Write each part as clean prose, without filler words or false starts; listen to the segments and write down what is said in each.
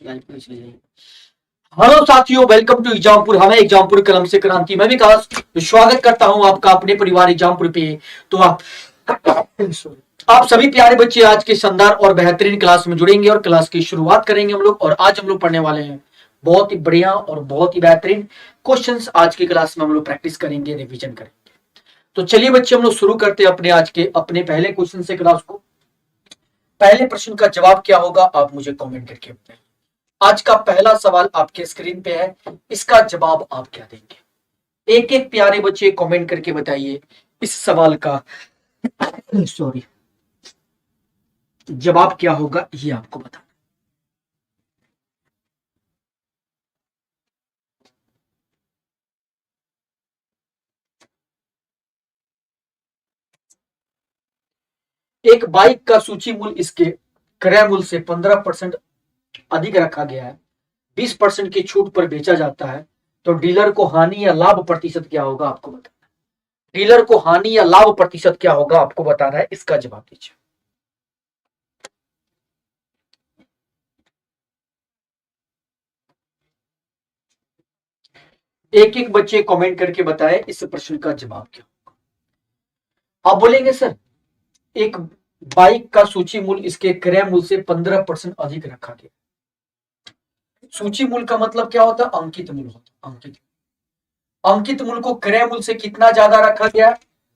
Hello साथियों, welcome to Exampur. हमें एग्जामपुर कलम से क्रांति। मैं विकास स्वागत करता हूं आपका अपने परिवार एग्जामपुर पे। तो आप सभी प्यारे बच्चे आज के शानदार और बेहतरीन क्लास में जुड़ेंगे और क्लास की शुरुआत करेंगे हम लोग। और आज हम लोग पढ़ने वाले हैं बहुत ही बढ़िया और बहुत ही बेहतरीन क्वेश्चंस। आज की क्लास में हम लोग प्रैक्टिस करेंगे, रिवीजन करेंगे। तो चलिए बच्चे, हम लोग शुरू करते हैं अपने आज के अपने पहले क्वेश्चन से क्लास को। पहले प्रश्न का जवाब क्या होगा आप मुझे कमेंट करके बताइए। आज का पहला सवाल आपके स्क्रीन पे है, इसका जवाब आप क्या देंगे? एक एक प्यारे बच्चे कमेंट करके बताइए इस सवाल का सॉरी जवाब क्या होगा, ये आपको बताना। एक बाइक का सूची मूल्य इसके क्रय मूल्य से 15% अधिक रखा गया है, 20% की छूट पर बेचा जाता है, तो डीलर को हानि या लाभ प्रतिशत क्या होगा आपको बताना है। डीलर को हानि या लाभ प्रतिशत क्या होगा आपको बताना है, इसका जवाब दीजिए। एक एक बच्चे कमेंट करके बताएं इस प्रश्न का जवाब क्या होगा। आप बोलेंगे सर, एक बाइक का सूची मूल्य इसके क्रय मूल्य से 15% अधिक रखा गया। सूची मूल्य का मतलब क्या होता है? अंकित मूल्य होता है। अंकित मूल्य को क्रय मूल्य से कितना ज्यादा रखा गया?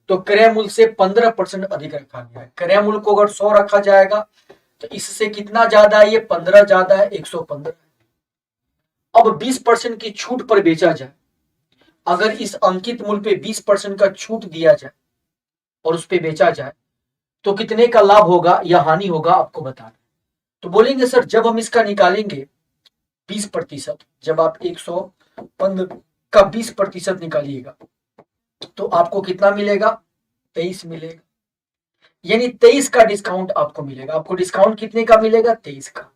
तो क्रय मूल्य से 15% अधिक रखा गया है। क्रय मूल्य को अगर 100 रखा जाएगा तो इससे कितना ज्यादा है? ये 15 ज्यादा है, 115। अब 20% की छूट पर बेचा जाए, अगर इस अंकित मूल्य पे 20% का छूट दिया जाए और उस पर बेचा जाए तो कितने का लाभ होगा या हानि होगा आपको बताना। तो बोलेंगे सर, जब हम इसका निकालेंगे 20%, जब आप 115 का 20% निकालिएगा तो आपको कितना मिलेगा? 23 मिलेगा। यानी 23 का डिस्काउंट आपको मिलेगा। आपको डिस्काउंट कितने का मिलेगा? 23 का।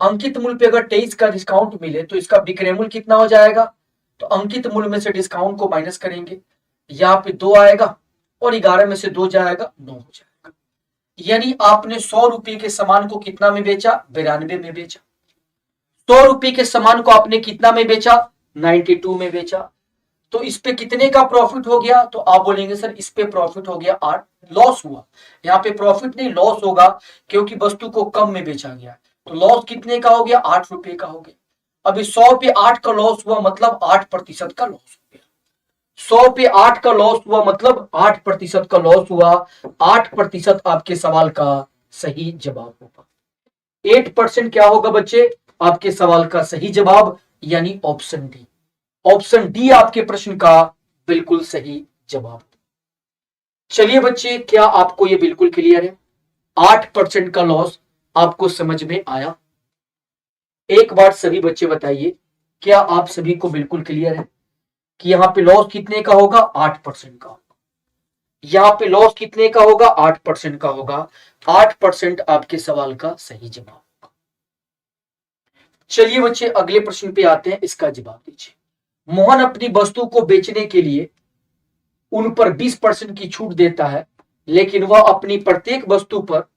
अंकित मूल्य पे अगर 23 का डिस्काउंट मिले तो इसका विक्रय मूल्य कितना हो जाएगा? तो अंकित मूल्य में से डिस्काउंट को माइनस करेंगे, यहाँ पे 2 आएगा और 11 में से 2 जाएगा, 9 हो जाएगा। यानी आपने 100 रुपए के सामान को कितना में बेचा? 92 में बेचा। 100 रुपए के सामान को आपने कितना में बेचा? 92 में बेचा। तो इस पे कितने का प्रॉफिट हो गया? तो आप बोलेंगे सर इस पे प्रॉफिट हो गया 8। लॉस हुआ, यहाँ पे प्रॉफिट नहीं लॉस होगा, क्योंकि वस्तु को कम में बेचा गया। तो लॉस कितने का हो गया? 8 रुपए का हो गया। अभी 100 पे 8 का लॉस हुआ, मतलब 8% का लॉस हो गया। 100 पे 8 का लॉस हुआ मतलब 8% का लॉस हुआ। 8% आपके सवाल का सही जवाब होगा। 8% क्या होगा बच्चे आपके सवाल का सही जवाब? यानी ऑप्शन डी। ऑप्शन डी आपके प्रश्न का बिल्कुल सही जवाब। चलिए बच्चे, क्या आपको यह बिल्कुल क्लियर है? 8% का लॉस आपको समझ में आया? एक बार सभी बच्चे बताइए, क्या आप सभी को बिल्कुल क्लियर है कि यहां पे लॉस कितने का होगा? 8% का। यहां पे लॉस कितने का होगा? 8% का होगा। 8% आपके सवाल का सही जवाब। चलिए बच्चे, अगले प्रश्न पे आते हैं, इसका जवाब दीजिए। मोहन अपनी वस्तु को बेचने के लिए उन पर 20% की छूट देता है, लेकिन वह अपनी प्रत्येक वस्तु पर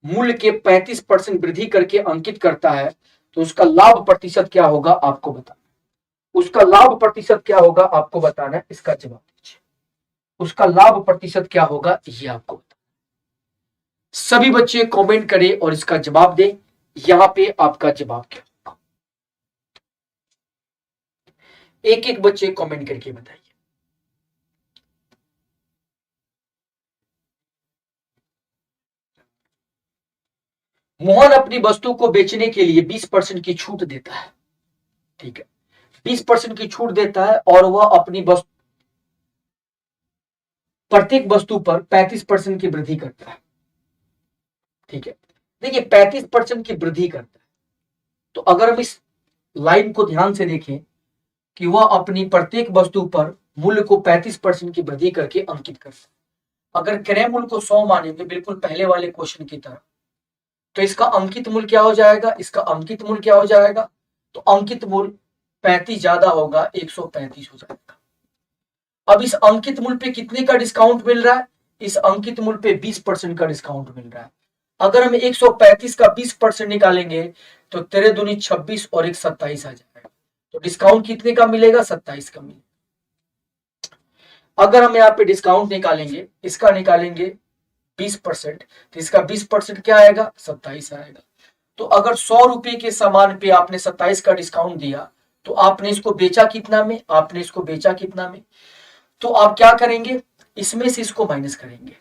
मूल्य के 35% वृद्धि करके अंकित करता है, तो उसका लाभ प्रतिशत क्या होगा आपको बताना। उसका लाभ प्रतिशत क्या होगा आपको बताना है, इसका जवाब दीजिए। उसका लाभ प्रतिशत क्या होगा ये आपको बताना। सभी बच्चे कमेंट करें और इसका जवाब दें। यहां पे आपका जवाब क्या होगा? एक एक बच्चे कमेंट करके बताइए। मोहन अपनी वस्तु को बेचने के लिए 20% की छूट देता है, ठीक है। 20% की छूट देता है और वह अपनी वस्तु प्रत्येक वस्तु पर 35% की वृद्धि करता है, ठीक है। देखिए 35% की वृद्धि करता है, तो अगर हम इस लाइन को ध्यान से देखें कि वह अपनी प्रत्येक वस्तु पर मूल्य को 35% की वृद्धि करके अंकित करता है। अगर क्रय मूल्य को 100 मानेंगे, बिल्कुल पहले वाले क्वेश्चन की तरह, तो इसका अंकित मूल्य क्या हो जाएगा? इसका अंकित मूल्य क्या हो जाएगा? तो अंकित मूल्य 35 ज्यादा होगा, 135 हो जाएगा। अब इस अंकित मूल्य पे कितने का डिस्काउंट मिल रहा है? इस अंकित मूल्य पे 20% का डिस्काउंट मिल रहा है। अगर हम 135 का 20% निकालेंगे तो 13 दूनी 26 और एक 27 आ जाएगा। तो डिस्काउंट कितने का मिलेगा? 27 का मिलेगा। अगर हम यहाँ पे डिस्काउंट निकालेंगे, इसका निकालेंगे 20%, तो इसका 20% क्या आएगा? 27 आएगा। तो अगर 100 रुपए के सामान पे आपने 27 का डिस्काउंट दिया, तो आपने इसको बेचा कितना में? आपने इसको बेचा कितना में? तो आप क्या करेंगे, इसमें से इसको माइनस करेंगे,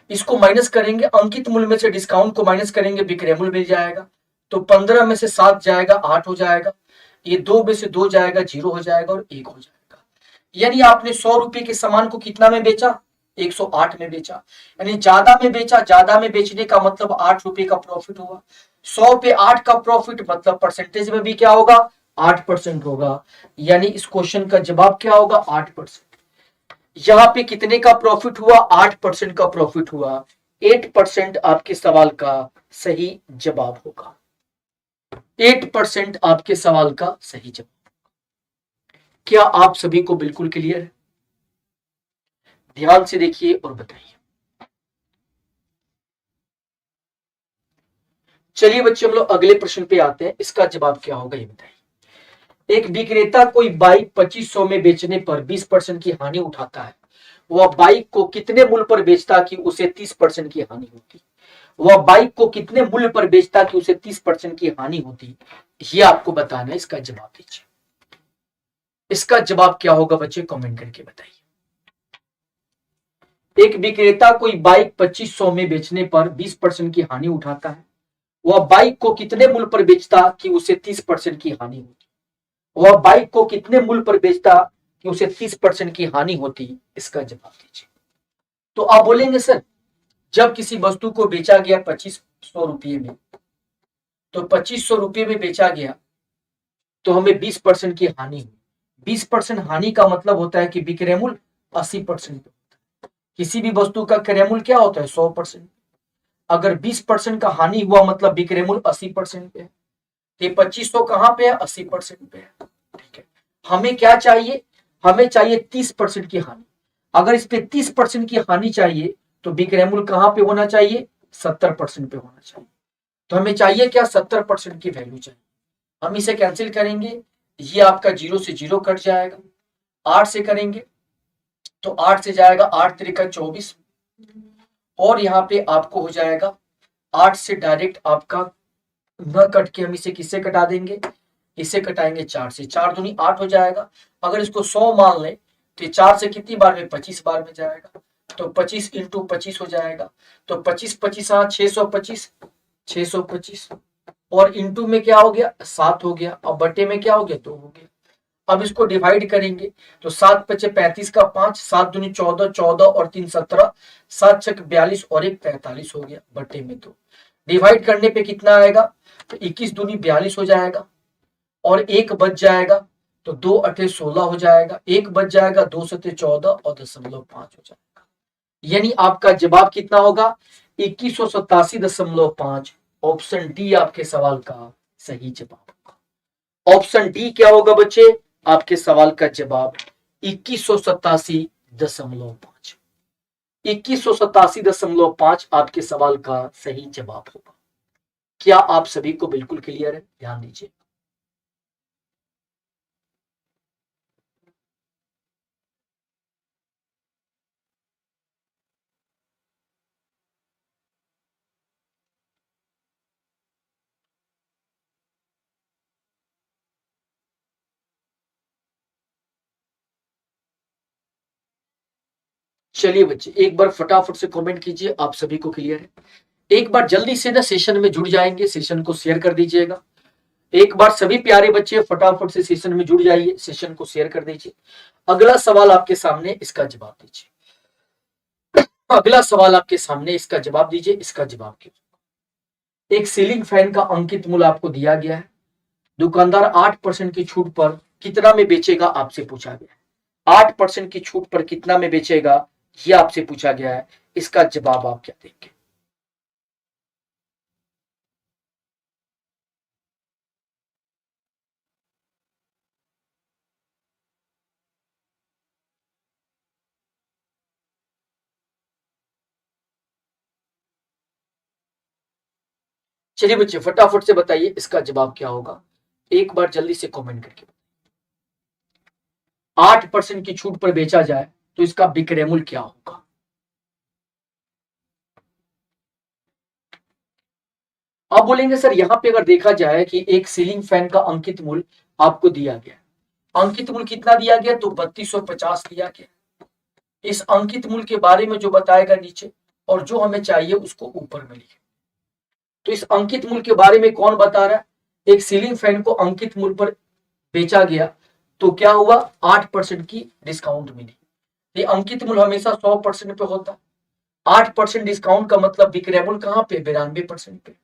इसको माइनस करेंगे, अंकित मूल्य में से डिस्काउंट को माइनस करेंगे, विक्रय मूल्य मिल जाएगा। तो 15 में से 7 जाएगा, 8 हो जाएगा, ये 2 में से 2 जाएगा, 0 हो जाएगा और 1 हो जाएगा। यानी आपने 100 रुपए के सामान को कितना में बेचा? 108 में बेचा। यानी ज्यादा में बेचा, ज्यादा में बेचने का मतलब 8 रुपए का प्रॉफिट हुआ। 100 पे 8 का प्रॉफिट मतलब परसेंटेज में भी क्या होगा? 8% होगा। यानी इस क्वेश्चन का जवाब क्या होगा? 8%। यहां पे कितने का प्रॉफिट हुआ? 8% का प्रॉफिट हुआ। 8% आपके सवाल का सही जवाब होगा। 8% आपके सवाल का सही जवाब। क्या आप सभी को बिल्कुल क्लियर है? ध्यान से देखिए और बताइए। चलिए बच्चे, हम लोग अगले प्रश्न पे आते हैं। इसका जवाब क्या होगा ये बताइए। एक विक्रेता कोई बाइक 2500 में बेचने पर 20% की हानि उठाता है। वह बाइक को कितने मूल्य पर बेचता कि उसे 30% की हानि होती? वह बाइक को कितने मूल्य पर बेचता कि उसे 30% की हानि होती? ये आपको बताना है। इसका जवाब दीजिए। इसका जवाब क्या होगा बच्चे? कमेंट करके बताइए। एक विक्रेता कोई बाइक 2500 में बेचने पर 20% की हानि उठाता है। वह बाइक को कितने मूल्य पर बेचता कि उसे 30% की हानि होती? वह बाइक को कितने मूल्य पर बेचता कि उसे 30% की हानि होती? इसका जवाब दीजिए। तो आप बोलेंगे सर, जब किसी वस्तु को बेचा गया 2500 रुपये में, तो 2500 रुपये में बेचा गया, तो हमें 20% की हानि हुई। 20% हानि का मतलब होता है कि विक्रय मूल्य 80%। किसी भी वस्तु का क्रय मूल्य क्या होता है? 100%। अगर 20% का हानि हुआ मतलब विक्रय मूल्य 80% पे है। ये 2500 कहां पे है? 80% पे है। ठीक है। हमें क्या चाहिए? हमें चाहिए 30% की हानि। अगर इस पे 30% की हानि चाहिए, तो विक्रय मूल्य कहां पे होना चाहिए? 70% पे होना चाहिए। तो हमें चाहिए क्या? 70% की वैल्यू चाहिए। हम इसे कैंसिल करेंगे, ये आपका 0 से 0 कट जाएगा। 8 से करेंगे तो 8 से जाएगा 8 त्रिका 24, और यहाँ पे आपको हो जाएगा 8 से डायरेक्ट आपका न कट के हम इसे किससे कटा देंगे? इसे कटाएंगे 4 से। 4 दूनी 8 हो जाएगा। अगर इसको 100 मान ले तो 4 से कितनी बार में? 25 बार में जाएगा। तो 25 इंटू 25 हो जाएगा। तो 25 25 625, 625, और इंटू में क्या हो गया? 7 हो गया, और बटे में क्या हो गया? 2 हो गया। अब इसको डिवाइड करेंगे तो 7 पचे 35 का 5, 7 दूनी 14, 14 और 3 17, 7 छक 42 और 1 43 हो गया, बटे में 2। डिवाइड करने पे कितना आएगा? तो 21 दूनी 42 हो जाएगा, और 1 बच जाएगा, तो 2 अठे 16 हो जाएगा, 1 बच जाएगा, 2 सते 14 और 0.5 हो जाएगा। यानी आपका जवाब कितना होगा? 2187.5। ऑप्शन डी आपके सवाल का सही जवाब होगा। ऑप्शन डी क्या होगा बच्चे? आपके सवाल का जवाब 2187.5। 2187.5 आपके सवाल का सही जवाब होगा। क्या आप सभी को बिल्कुल क्लियर है? ध्यान दीजिए। चलिए बच्चे, एक बार फटाफट से कमेंट कीजिए, आप सभी को क्लियर है। एक बार जल्दी से ना सेशन में जुड़ जाएंगे, सेशन को शेयर कर दीजिएगा। एक बार सभी प्यारे बच्चे फटाफट से सेशन में जुड़ जाइए, सेशन को शेयर कर दीजिए। अगला सवाल आपके सामने, इसका जवाब दीजिए। अगला सवाल आपके सामने, इसका जवाब दीजिए। इसका जवाब कीजिए। एक सीलिंग फैन का अंकित मूल्य आपको दिया गया है। दुकानदार 8% की छूट पर कितना में बेचेगा? आपसे पूछा गया है। 8% की छूट पर कितना में बेचेगा, यह आपसे पूछा गया है। इसका जवाब आप क्या देंगे? चलिए बच्चे फटाफट से बताइए इसका जवाब क्या होगा, एक बार जल्दी से कमेंट करके। 8% की छूट पर बेचा जाए तो इसका विक्रय मूल्य क्या होगा। अब बोलेंगे सर यहां पे अगर देखा जाए कि एक सीलिंग फैन का अंकित मूल्य आपको दिया गया, अंकित मूल्य कितना दिया गया, तो 3250 दिया गया। इस अंकित मूल्य के बारे में जो बताएगा नीचे, और जो हमें चाहिए उसको ऊपर में लिखे। तो इस अंकित मूल्य के बारे में कौन बता रहा है, एक सीलिंग फैन को अंकित मूल्य पर बेचा गया तो क्या हुआ, 8% की डिस्काउंट मिली। ये अंकित मूल्य हमेशा 100% पे होता है, 8% डिस्काउंट का मतलब विक्रय मूल्य कहां पे, 92% पे।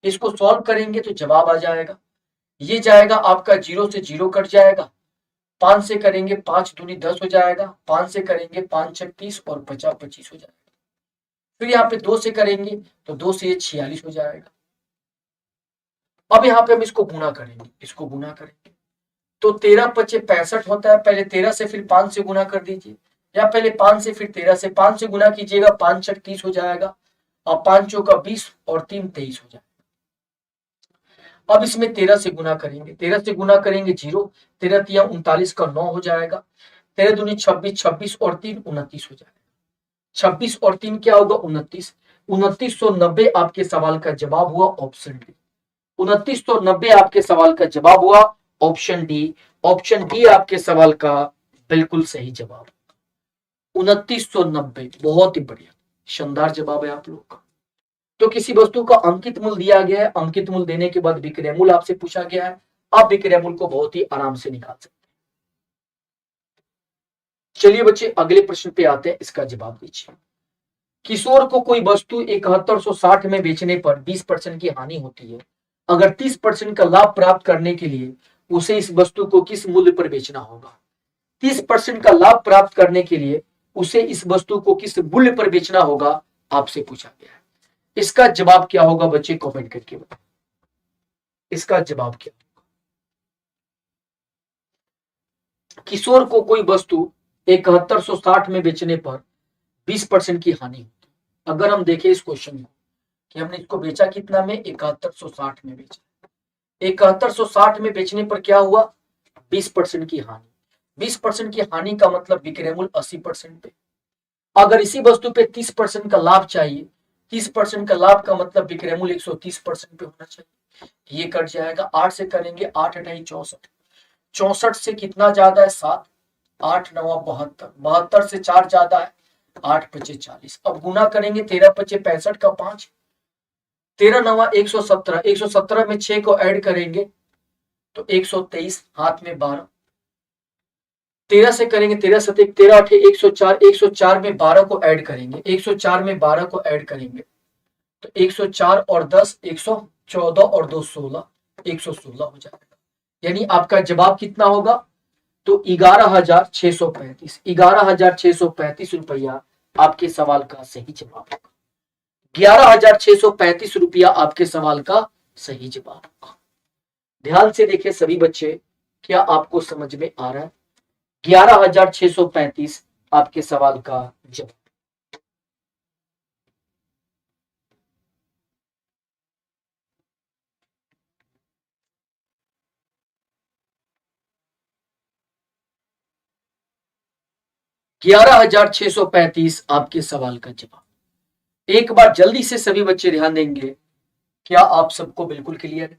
इसको सॉल्व करेंगे तो जवाब आ जाएगा, ये जाएगा आपका 0 से 0 कट जाएगा, 5 से करेंगे 5 दूनी 10 हो जाएगा, 5 से करेंगे 5 छक 30 और 50 25 हो जाएगा। फिर यहाँ पे 2 से करेंगे तो 2 से ये 46 हो जाएगा। अब यहाँ पे हम इसको गुना करेंगे, इसको गुना करेंगे तो 13 पचे 65 होता है, पहले 13 से फिर 5 से गुना कर दीजिए, या पहले 5 से फिर 13 से 5 से गुना कीजिएगा, 5 छक 30 हो जाएगा, और 5 चौका 20 और 3 23 हो जाएगा। अब इसमें 13 से गुना करेंगे, 13 से गुना करेंगे 0, 13 तिया 39 का 9 हो जाएगा, 13 दूनी 26, 26 और 3 29 हो जाएगा, 26 और 3 क्या होगा 29, 2990 आपके सवाल का जवाब हुआ ऑप्शन डी। 2990 आपके सवाल का जवाब हुआ ऑप्शन डी। ऑप्शन डी आपके सवाल का बिल्कुल सही जवाब, 2990, बहुत ही बढ़िया शानदार जवाब है आप लोग का। तो किसी वस्तु का अंकित मूल्य दिया गया है, अंकित मूल्य देने के बाद विक्रय मूल्य आपसे पूछा गया है, आप विक्रय मूल्य को बहुत ही आराम से निकाल सकते हैं। चलिए बच्चे अगले प्रश्न पे आते हैं, इसका जवाब दीजिए। किशोर को कोई वस्तु 7160 में बेचने पर 20% की हानि होती है, अगर 30% का लाभ प्राप्त करने के लिए उसे इस वस्तु को किस मूल्य पर बेचना होगा। 30% का लाभ प्राप्त करने के लिए उसे इस वस्तु को किस मूल्य पर बेचना होगा, आपसे पूछा गया है। इसका जवाब क्या होगा बच्चे, कमेंट करके बताएं, इसका जवाब क्या होगा। किशोर को कोई वस्तु 7160 में बेचने पर 20% की हानि होती है। अगर हम देखें इस क्वेश्चन को कि हमने इसको बेचा कितना में, 7160 में बेचा, 7160 में बेचने पर क्या हुआ, 20% की हानि। 20% की हानि का मतलब विक्रय मूल्य 80% पे। अगर इसी वस्तु पे 30% का लाभ चाहिए, 30% का लाभ का मतलब विक्रय मूल्य 130% पे होना चाहिए, ये कट जाएगा, 8 से करेंगे 8 ढाई 64, 64 से कितना ज्यादा है 7, 8 9 72, 72 से 4 ज्यादा है, 8 पचे 40। अब गुना करेंगे 13 पचे 65 का 5, 13 9 117, 117 में 6 को ऐड करेंगे तो 123, हाथ में 12, 13 से करेंगे 13 सते 13 8 104, 104 में 12 को ऐड करेंगे, 104 में 12 को ऐड करेंगे तो 104 और 10 114 और 2 16, 116 हो जाएगा। यानी आपका जवाब कितना होगा, तो 11,635, 11,635 रुपया आपके सवाल का सही जवाब होगा। 11,635 रुपया आपके सवाल का सही जवाब होगा। ध्यान से देखिए सभी बच्चे, क्या आपको समझ में आ रहा है, 11,635 आपके सवाल का जवाब। $11,635 आपके सवाल का जवाब। एक बार जल्दी से सभी बच्चे ध्यान देंगे, क्या आप सबको बिल्कुल क्लियर है।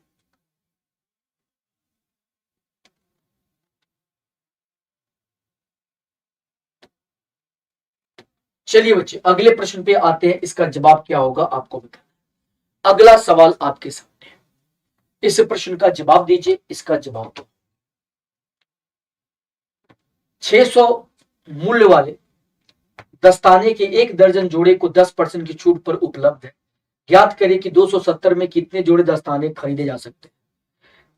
चलिए बच्चे अगले प्रश्न पे आते हैं, इसका जवाब क्या होगा आपको बताना। अगला सवाल आपके सामने है, इस प्रश्न का जवाब दीजिए, इसका जवाब दो। 600 मूल्य वाले दस्ताने के 1 दर्जन जोड़े को 10% की छूट पर उपलब्ध है, ज्ञात करें कि 270 में कितने जोड़े दस्ताने खरीदे जा सकते हैं।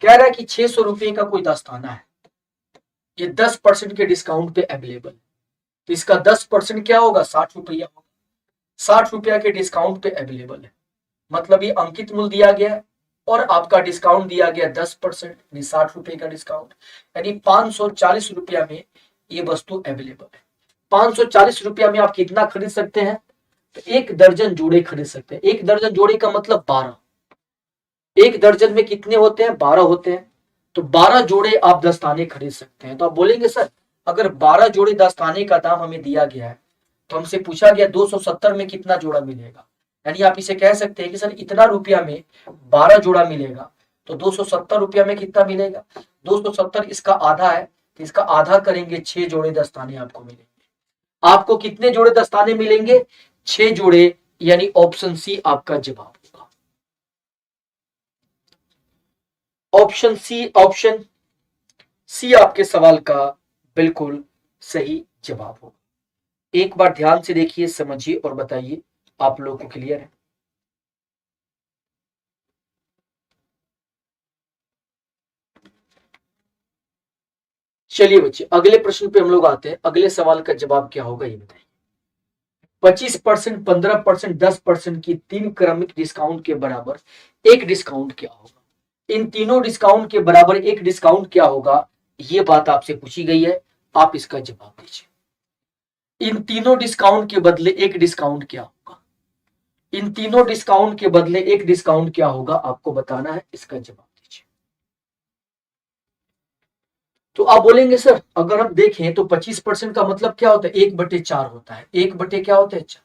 कह रहा है कि 600 रुपए का कोई दस्ताना है, ये 10% के डिस्काउंट पे अवेलेबल है, तो इसका 10% क्या होगा, 60 रुपया होगा। 60 रुपया के डिस्काउंट पे अवेलेबल है, मतलब ये अंकित मूल्य दिया गया है और आपका डिस्काउंट दिया गया 10%, 60 रुपए का डिस्काउंट, यानी 540 रुपया में ये वस्तु अवेलेबल है। 540 रुपया में आप कितना खरीद सकते हैं, तो 1 दर्जन जोड़े खरीद सकते हैं। 1 दर्जन जोड़े का मतलब 12, एक दर्जन में कितने होते हैं? 12 होते हैं। तो 12 जोड़े आप दस्ताने खरीद सकते हैं। तो आप बोलेंगे सर अगर 12 जोड़े दस्ताने का दाम हमें दिया गया है तो हमसे पूछा गया 270 में कितना जोड़ा मिलेगा, यानी आप इसे कह सकते हैं कि सर इतना रुपया में 12 जोड़ा मिलेगा, तो 270 रुपया में कितना मिलेगा? 270 इसका आधा है, तो इसका आधा करेंगे 6 जोड़े दस्ताने आपको मिलेंगे। आपको कितने जोड़े दस्ताने मिलेंगे? 6 जोड़े, यानी ऑप्शन सी आपका जवाब होगा। ऑप्शन सी आपके सवाल का बिल्कुल सही जवाब होगा। एक बार ध्यान से देखिए, समझिए और बताइए आप लोगों को क्लियर है? चलिए बच्चे अगले प्रश्न पे हम लोग आते हैं। अगले सवाल का जवाब क्या होगा ये बताइए। 25%, 15%, 10% की 3 क्रमिक डिस्काउंट के बराबर एक डिस्काउंट क्या होगा? इन तीनों डिस्काउंट के बराबर एक डिस्काउंट क्या होगा, ये बात आपसे पूछी गई है। आप इसका जवाब दीजिए। इन तीनों डिस्काउंट के बदले एक डिस्काउंट क्या होगा? इन तीनों डिस्काउंट के बदले एक डिस्काउंट क्या होगा, आपको बताना है। इसका जवाब दीजिए। तो आप बोलेंगे सर अगर हम देखें तो 25% का मतलब क्या होता है? 1/4 होता है। 1 क्या होता है? 4।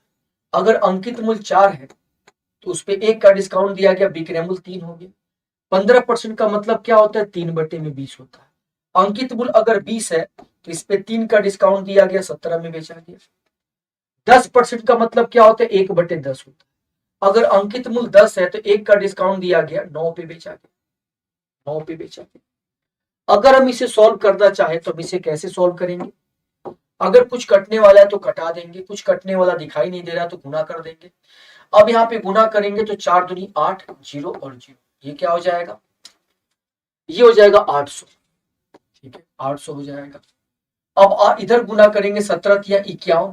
अगर अंकित मूल्य 4 है तो उस पे 1 का डिस्काउंट दिया गया, विक्रय मूल्य 3 हो गया। 15% का मतलब क्या होता है? 3/20 होता है। अंकित मूल्य अगर 20 है तो इस पे 3 का डिस्काउंट दिया गया, 17 में बेचा गया। 10% का मतलब क्या होता है? 1/10 होता है। अगर अंकित मूल्य 10 है तो 1 का डिस्काउंट दिया गया, 9 पे बेचा गया। 9 पे बेचा गया। अगर हम इसे सॉल्व करना चाहें तो हम इसे कैसे सॉल्व करेंगे? अगर कुछ कटने वाला है तो कटा देंगे, कुछ कटने वाला दिखाई नहीं दे रहा तो गुना कर देंगे। अब यहाँ पे गुना करेंगे तो 4 दूनी 8, 0 और 0, ये क्या हो जाएगा? ये हो जाएगा 800। ठीक है, 800 हो जाएगा। अब इधर गुना करेंगे 17 तिया 51,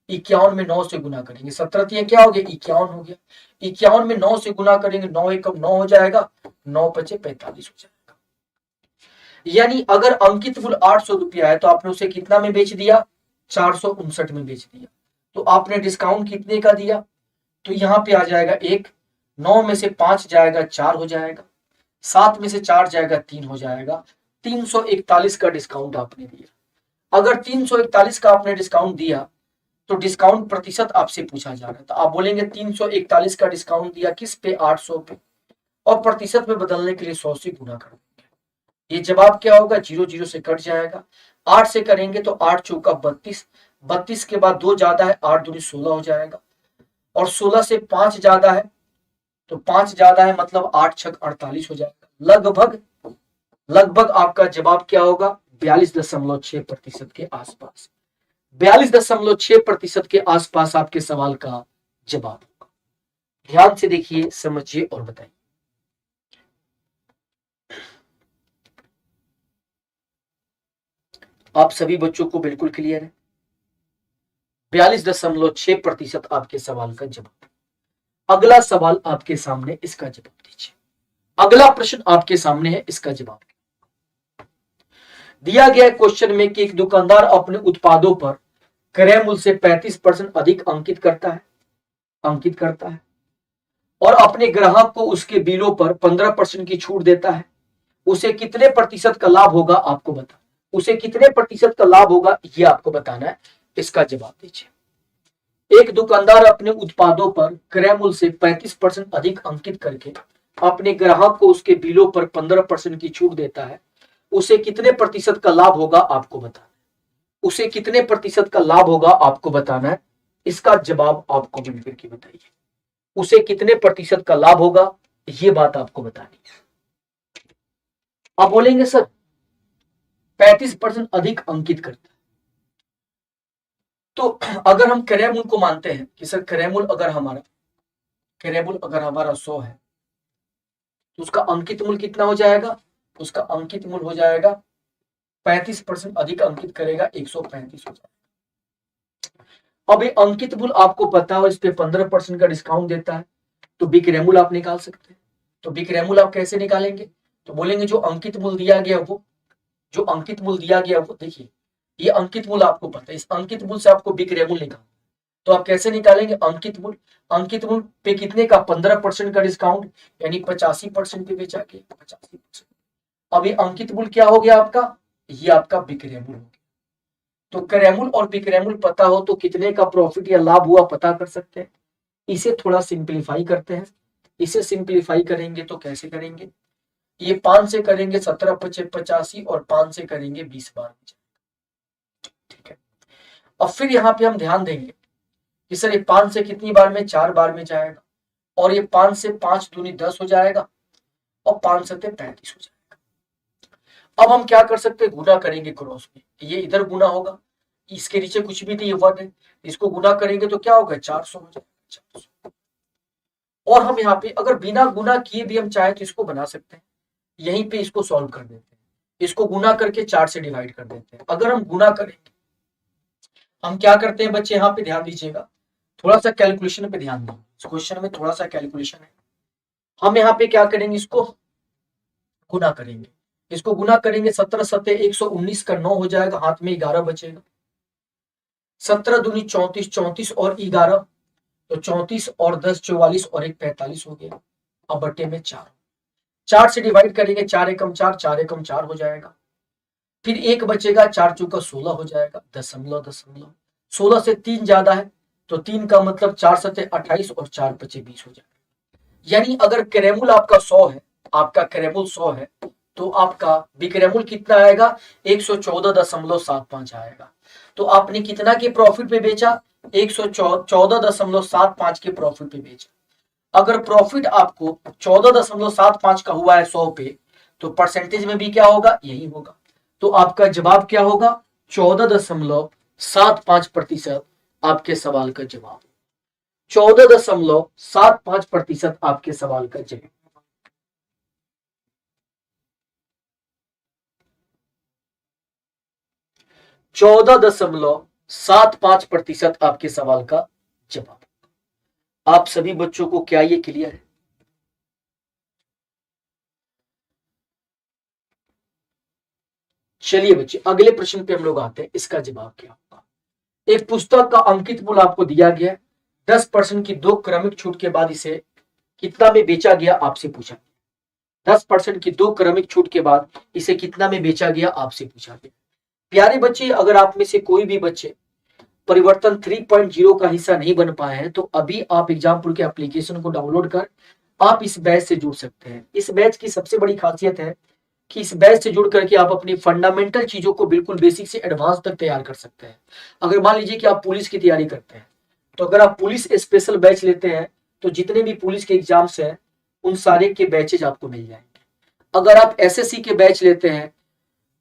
51 में 9 से गुना करेंगे, 17 तिया क्या हो गया? 51 हो गया। 51 में 9 से गुना करेंगे, 9 एकम 9 हो जाएगा, 9 पचे 45 हो जाएगा। यानी अगर अंकित मूल्य 800 रुपया है तो आपने उसे कितना में बेच दिया? 459 में बेच दिया। तो आपने डिस्काउंट कितने का दिया? तो यहाँ पे आ जाएगा 1, 9 में से 5 जाएगा 4 हो जाएगा, 7 में से 4 जाएगा 3 हो जाएगा। 341 का डिस्काउंट आपने दिया। अगर 341 का आपने डिस्काउंट दिया तो डिस्काउंट प्रतिशत आपसे पूछा जा रहा है, तो आप बोलेंगे 341 का डिस्काउंट दिया किस पे? 800 पे, और प्रतिशत में बदलने के लिए 100 से गुना कर देंगे। ये जवाब क्या होगा? 0 0 से कट जाएगा। 8 से करेंगे तो 8 चौका 32, 32 के बाद 2 ज्यादा है, 8 दूनी 16 हो जाएगा, और 16 से 5 ज्यादा है तो 5 ज्यादा है मतलब 8 छक 48 हो जाएगा। लगभग लगभग आपका जवाब क्या होगा? 42.6% के आसपास। 42.6% के आसपास आपके सवाल का जवाब होगा। ध्यान से देखिए, समझिए और बताइए। आप सभी बच्चों को बिल्कुल क्लियर है? 42.6% आपके सवाल का जवाब। अगला सवाल आपके सामने, इसका जवाब दीजिए। अगला प्रश्न आपके सामने है, इसका जवाब दिया गया है क्वेश्चन में कि एक दुकानदार अपने उत्पादों पर क्रय मूल्य से 35% अधिक अंकित करता है और अपने ग्राहक को उसके बिलों पर 15% की छूट देता है। उसे कितने प्रतिशत का लाभ होगा, आपको बता। उसे कितने प्रतिशत का लाभ होगा ये आपको बताना है। इसका जवाब दीजिए। एक दुकानदार अपने उत्पादों पर क्रय मूल्य से 35% अधिक अंकित करके अपने ग्राहक को उसके बिलों पर 15% की छूट देता है। उसे कितने प्रतिशत का लाभ होगा, आपको बताना। उसे कितने प्रतिशत का लाभ होगा आपको बताना है। इसका जवाब आपको मिल करके बताइए। उसे कितने प्रतिशत का लाभ होगा, ये बात आपको बतानी है। आप बोलेंगे सर 35% अधिक अंकित करता है, तो अगर हम क्रय मूल्य को मानते हैं कि सर क्रय मूल्य अगर हमारा 100 है तो उसका अंकित मूल्य कितना हो जाएगा? उसका अंकित मूल्य हो जाएगा 35% अधिक अंकित करेगा, 135 हो जाएगा। अब ये अंकित मूल्य आपको पता हो, इस पे 15% का डिस्काउंट देता है, तो विक्रय मूल्य आप निकाल सकते हैं। तो विक्रय मूल्य आप कैसे निकालेंगे? तो बोलेंगे जो अंकित मूल्य दिया गया वो देखिए, ये अंकित मूल्य आपको पता है, इस अंकित मूल्य से आपको विक्रय मूल्य निकालना। तो आप कैसे निकालेंगे अंकित मूल्य? अंकित मूल्य पे कितने का 15% का डिस्काउंट, यानी 85% पे बेचा गया 85%। अब ये अंकित मूल्य क्या हो गया आपका? ये आपका विक्रय मूल्य हो गया। तो क्रय मूल्य और विक्रय मूल्य पता हो तो कितने का प्रॉफिट या लाभ हुआ पता कर सकते हैं। इसे थोड़ा सिंप्लीफाई करते हैं। इसे सिंप्लीफाई करेंगे तो कैसे करेंगे? ये 5 से करेंगे 17 पचे 85 और 5 से करेंगे 20 बार। ठीक है। अब फिर यहाँ पे हम ध्यान देंगे कि सर ये 5 से कितनी बार में? 4 बार में जाएगा। और ये 5 से 5 दूनी 10 हो जाएगा और 5 सत्ते 35 हो जाएगा। अब हम क्या कर सकते हैं? गुना करेंगे क्रॉस में, ये इधर गुना होगा, इसके नीचे कुछ भी नहीं, 1 है, इसको गुना करेंगे तो क्या होगा? 400 हो जाएगा 400। और हम यहाँ पे अगर बिना गुना किए भी हम चाहे तो इसको बना सकते हैं। यहीं पे इसको सॉल्व कर देते हैं, इसको गुना करके 4 से डिवाइड कर देते हैं। अगर हम गुना करेंगे, हम क्या करते हैं बच्चे, यहाँ पे ध्यान दीजिएगा, थोड़ा सा कैलकुलेशन पे ध्यान दें। इस क्वेश्चन में थोड़ा सा कैलकुलेशन है। हम यहाँ पे क्या करेंगे? इसको गुना करेंगे। इसको गुना करेंगे 17 सत्ते 119 का 9 हो जाएगा, हाथ में 11 बचेगा। 17 दूनी 34, 34 और 11 तो 34 और 10 44 और 1 45 हो गया। अब बटे में 4, 4 से डिवाइड करेंगे, 4 एकम 4, 4 एकम 4 हो जाएगा। फिर 1 बचेगा, 4 चौका 16 हो जाएगा, दशमलव दशमलव। 16 से 3 ज्यादा है तो 3 का मतलब 4 सत्ते 28 और 4 पचे 20 हो जाएगा। यानी अगर क्रेमुल आपका 100 है, आपका क्रेमुल 100 है तो आपका विक्रयमूल्य कितना आएगा? 114.75 आएगा। तो आपने कितना के प्रॉफिट पे बेचा? 114.75 के प्रॉफिट पे बेचा। अगर प्रॉफिट आपको 14.75 का हुआ है 100 पे, तो परसेंटेज में भी क्या होगा? यही होगा। तो आपका जवाब क्या होगा? 14.75% आपके सवाल का जवाब। 14.75% आपके सवाल का जवाब। 14.75% आपके सवाल का जवाब। आप सभी बच्चों को क्या ये क्लियर है? चलिए बच्चे अगले प्रश्न पे हम लोग आते हैं, इसका जवाब क्या होगा। एक पुस्तक का अंकित मूल्य आपको दिया गया, 10% की 2 क्रमिक छूट के बाद इसे कितना में बेचा गया आपसे पूछा। 10% की 2 क्रमिक छूट के बाद इसे कितना में बेचा गया आपसे पूछा गया। प्यारे बच्चे, अगर आप में से कोई भी बच्चे परिवर्तन 3.0 का हिस्सा नहीं बन पाए हैं तो अभी आप एग्जामपुल के एप्लीकेशन को डाउनलोड कर आप इस बैच से जुड़ सकते हैं। इस बैच की सबसे बड़ी खासियत है कि इस बैच से जुड़ करके आप अपनी फंडामेंटल चीजों को बिल्कुल बेसिक से एडवांस तक तैयार कर सकते हैं। अगर मान लीजिए कि आप पुलिस की तैयारी करते हैं तो अगर आप पुलिस स्पेशल बैच लेते हैं तो जितने भी पुलिस के एग्जाम्स हैं उन सारे के बैचेज आपको मिल जाएंगे। अगर आप एसएससी के बैच लेते हैं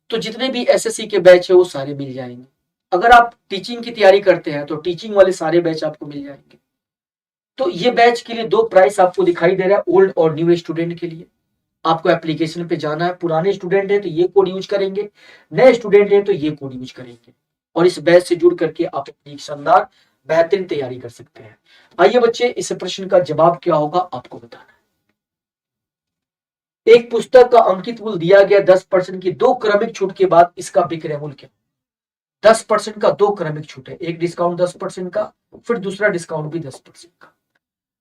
तो जितने भी एसएससी के बैच है वो सारे मिल जाएंगे। अगर आप टीचिंग की तैयारी करते हैं तो टीचिंग वाले सारे बैच आपको मिल जाएंगे। तो ये बैच के लिए 2 प्राइस आपको दिखाई दे रहा है, ओल्ड और न्यू स्टूडेंट के लिए। आपको एप्लीकेशन पे जाना है, पुराने स्टूडेंट है तो ये कोड यूज करेंगे, नए स्टूडेंट है तो ये कोड यूज करेंगे और इस बैच से जुड़ करके आप अपनी शानदार बेहतरीन तैयारी कर सकते हैं। आइए बच्चे इस प्रश्न का जवाब क्या होगा आपको बताना है। एक पुस्तक का अंकित मूल्य दिया गया 10% की 2 क्रमिक छूट के बाद इसका विक्रय मूल्य क्या? 10% का 2 क्रमिक छूट है, एक डिस्काउंट 10% का, फिर दूसरा डिस्काउंट भी 10% का।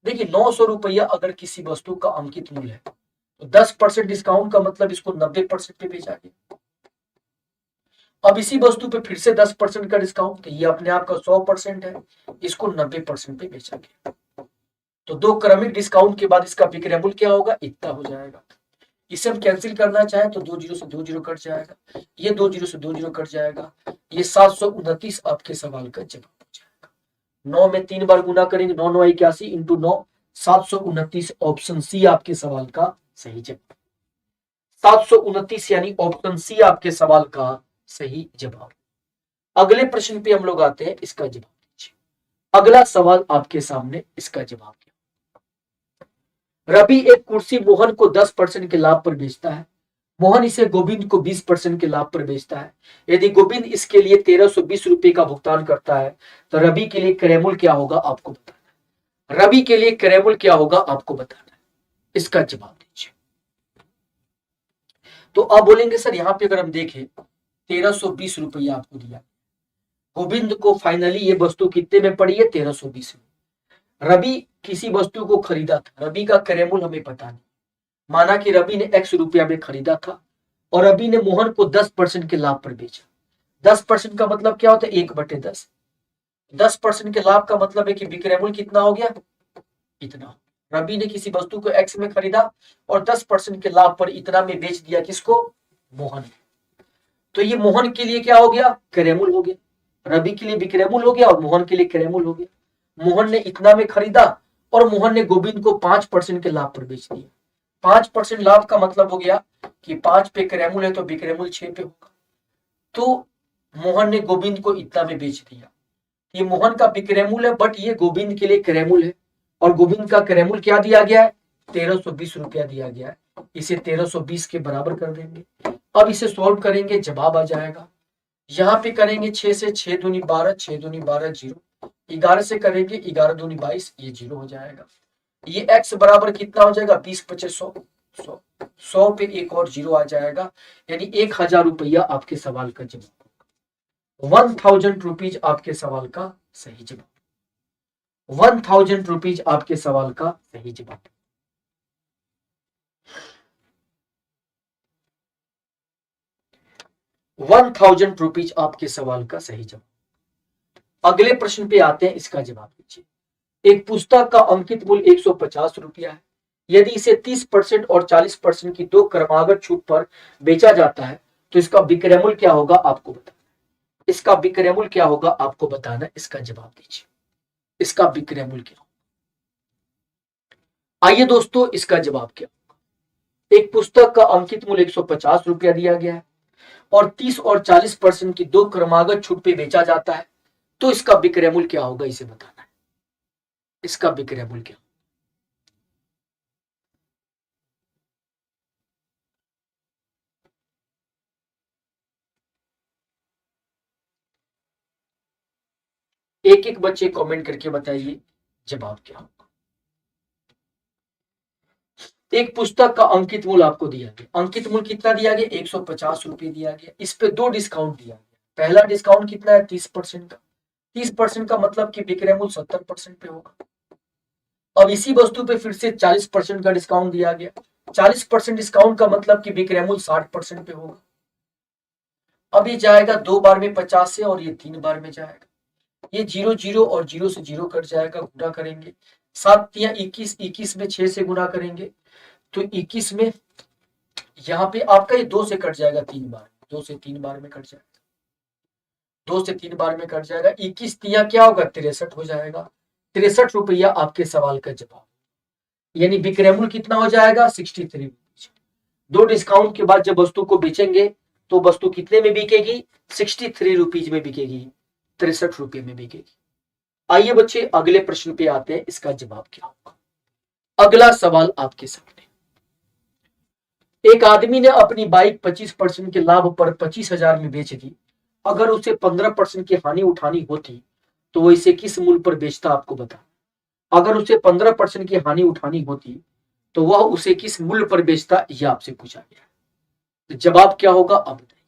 देखिए 900 रुपया अगर किसी वस्तु का अंकित मूल्य है तो 10% डिस्काउंट का मतलब इसको 90% पे बेचा गया। अब इसी वस्तु पे फिर से 10% का डिस्काउंट, तो ये अपने आप का 100% है, इसको 90% पे बेचा गया। तो 2 क्रमिक डिस्काउंट के बाद इसका विक्रय मूल्य क्या होगा? इतना हो जाएगा। इसे हम कैंसिल करना चाहें तो 2 जीरो से 2 जीरो कट जाएगा, ये 2 जीरो से 2 जीरो कट जाएगा, ये 729 आपके सवाल का जवाब हो जाएगा। 9 में 3 बार गुना करेंगे, 9 9 81 इंटू 9 729, ऑप्शन सी आपके सवाल का सही जवाब। 729 यानी ऑप्शन सी आपके सवाल का सही जवाब। अगले प्रश्न पे हम लोग आते हैं, इसका जवाब दीजिए। अगला सवाल आपके सामने, इसका जवाब क्या? रवि एक कुर्सी मोहन को 10% के लाभ पर बेचता है। मोहन इसे गोविंद को 20% के लाभ पर बेचता है। यदि गोविंद इसके लिए 1320 रुपए का भुगतान करता है तो रवि के लिए क्रय मूल्य क्या होगा आपको बताना है। रवि के लिए क्रय मूल्य क्या होगा आपको बताना है, इसका जवाब दीजिए। तो आप बोलेंगे सर यहाँ पे अगर हम देखें 1320 रुपया आपको दिया, गोविंद को फाइनली ये वस्तु कितने में पड़ी है? 1320 में। रवि किसी वस्तु को खरीदा था, रवि का क्रय मूल्य हमें पता नहीं, माना कि रवि ने x रुपया में खरीदा था और रवि ने मोहन को 10% के लाभ पर बेचा। 10% का मतलब क्या होता है? 1/10। 10% के लाभ का मतलब है कि विक्रय मूल्य कितना हो गया? इतना। रवि ने किसी वस्तु को x में खरीदा और 10% के लाभ पर इतना में बेच दिया, किसको? मोहन। तो ये मोहन के लिए क्या हो गया? क्रय मूल्य हो गया। रवि के लिए विक्रय मूल्य हो गया और मोहन के लिए क्रय मूल्य हो गया। मोहन ने इतना में खरीदा और मोहन ने गोविंद को 5% के लाभ पर बेच दिया। 5% लाभ का मतलब हो गया कि 5 पे क्रय मूल्य है तो विक्रय मूल्य 6 पे होगा। तो मोहन ने गोविंद को इतना में बेच दिया। ये मोहन का विक्रय मूल्य है, बट ये गोविंद के लिए क्रय मूल्य है और गोविंद का क्रय मूल्य क्या दिया गया है? 1320 रुपया दिया गया है। इसे 1320 के बराबर कर देंगे। अब इसे सॉल्व करेंगे, जवाब आ जाएगा। यहाँ पे करेंगे 6 से 6 दूनी 12, 6 दूनी 12 जीरो। 11 से करेंगे 11 दूनी 22, ये जीरो हो जाएगा। ये x बराबर कितना हो जाएगा? 20 पचे 100, 100 100 पे एक और जीरो आ जाएगा, यानी 1000 रुपया आपके सवाल का जवाब। 1000 रुपीज आपके सवाल का सही जवाब। 1000 रुपीज आपके सवाल का सही जवाब। ₹1000 आपके सवाल का सही जवाब। अगले प्रश्न पे आते हैं, इसका जवाब दीजिए। एक पुस्तक का अंकित मूल्य 150 रुपया है। यदि इसे 30% और 40% की दो क्रमागत छूट पर बेचा जाता है तो इसका विक्रय मूल्य क्या होगा? आपको बताना। इसका विक्रय मूल्य क्या होगा? आपको बताना। इसका जवाब दीजिए। इसका विक्रय मूल्य क्या होगा? आइए दोस्तों, इसका जवाब क्या होगा? एक पुस्तक का अंकित मूल्य 150 रुपया दिया गया है और 30 और 40% की दो क्रमागत छूट पे बेचा जाता है तो इसका विक्रय मूल्य क्या होगा? इसे बताना है। इसका विक्रय मूल्य क्या? एक एक बच्चे कमेंट करके बताइए जवाब क्या होगा। एक पुस्तक का अंकित मूल्य आपको दिया गया। अंकित मूल्य कितना दिया गया? 150 रुपये दिया गया। इस पे दो डिस्काउंट दिया गया। पहला डिस्काउंट कितना है? 30% का। 30% का मतलब कि विक्रय मूल्य 70% पे होगा। अब इसी वस्तु पे फिर से 40% का डिस्काउंट दिया गया। 40% डिस्काउंट का मतलब कि विक्रय मूल्य 60% पे होगा। अब ये जाएगा 2 बार में 50 से और ये 3 बार में जाएगा। ये 0 0 और 0 से 0 कट जाएगा, गुणा करेंगे। 7 या 21, 21 में 6 से गुणा करेंगे तो 21 में यहाँ पे आपका ये 2 से कट जाएगा 3 बार, 2 से 3 बार में कट जाएगा, 2 से 3 बार में कट जाएगा। 21 तिया क्या होगा? 63 हो जाएगा। 63 रुपया आपके सवाल का जवाब। यानी विक्रय मूल्य कितना हो जाएगा? 63। दो डिस्काउंट के बाद जब वस्तु को बेचेंगे तो वस्तु कितने में बिकेगी? 63 रुपीज में बिकेगी, 63 रुपये में बिकेगी। आइए बच्चे अगले प्रश्न पे आते हैं, इसका जवाब क्या होगा। अगला सवाल आपके सामने। एक आदमी ने अपनी बाइक 25% के लाभ पर 25,000 में बेच दी। अगर उसे 15% की हानि उठानी होती तो वो इसे किस मूल्य पर बेचता? आपको बता। अगर उसे 15% की हानि उठानी होती तो वह उसे किस मूल्य पर बेचता? यह आपसे पूछा गया। तो जवाब क्या होगा अब बताइए।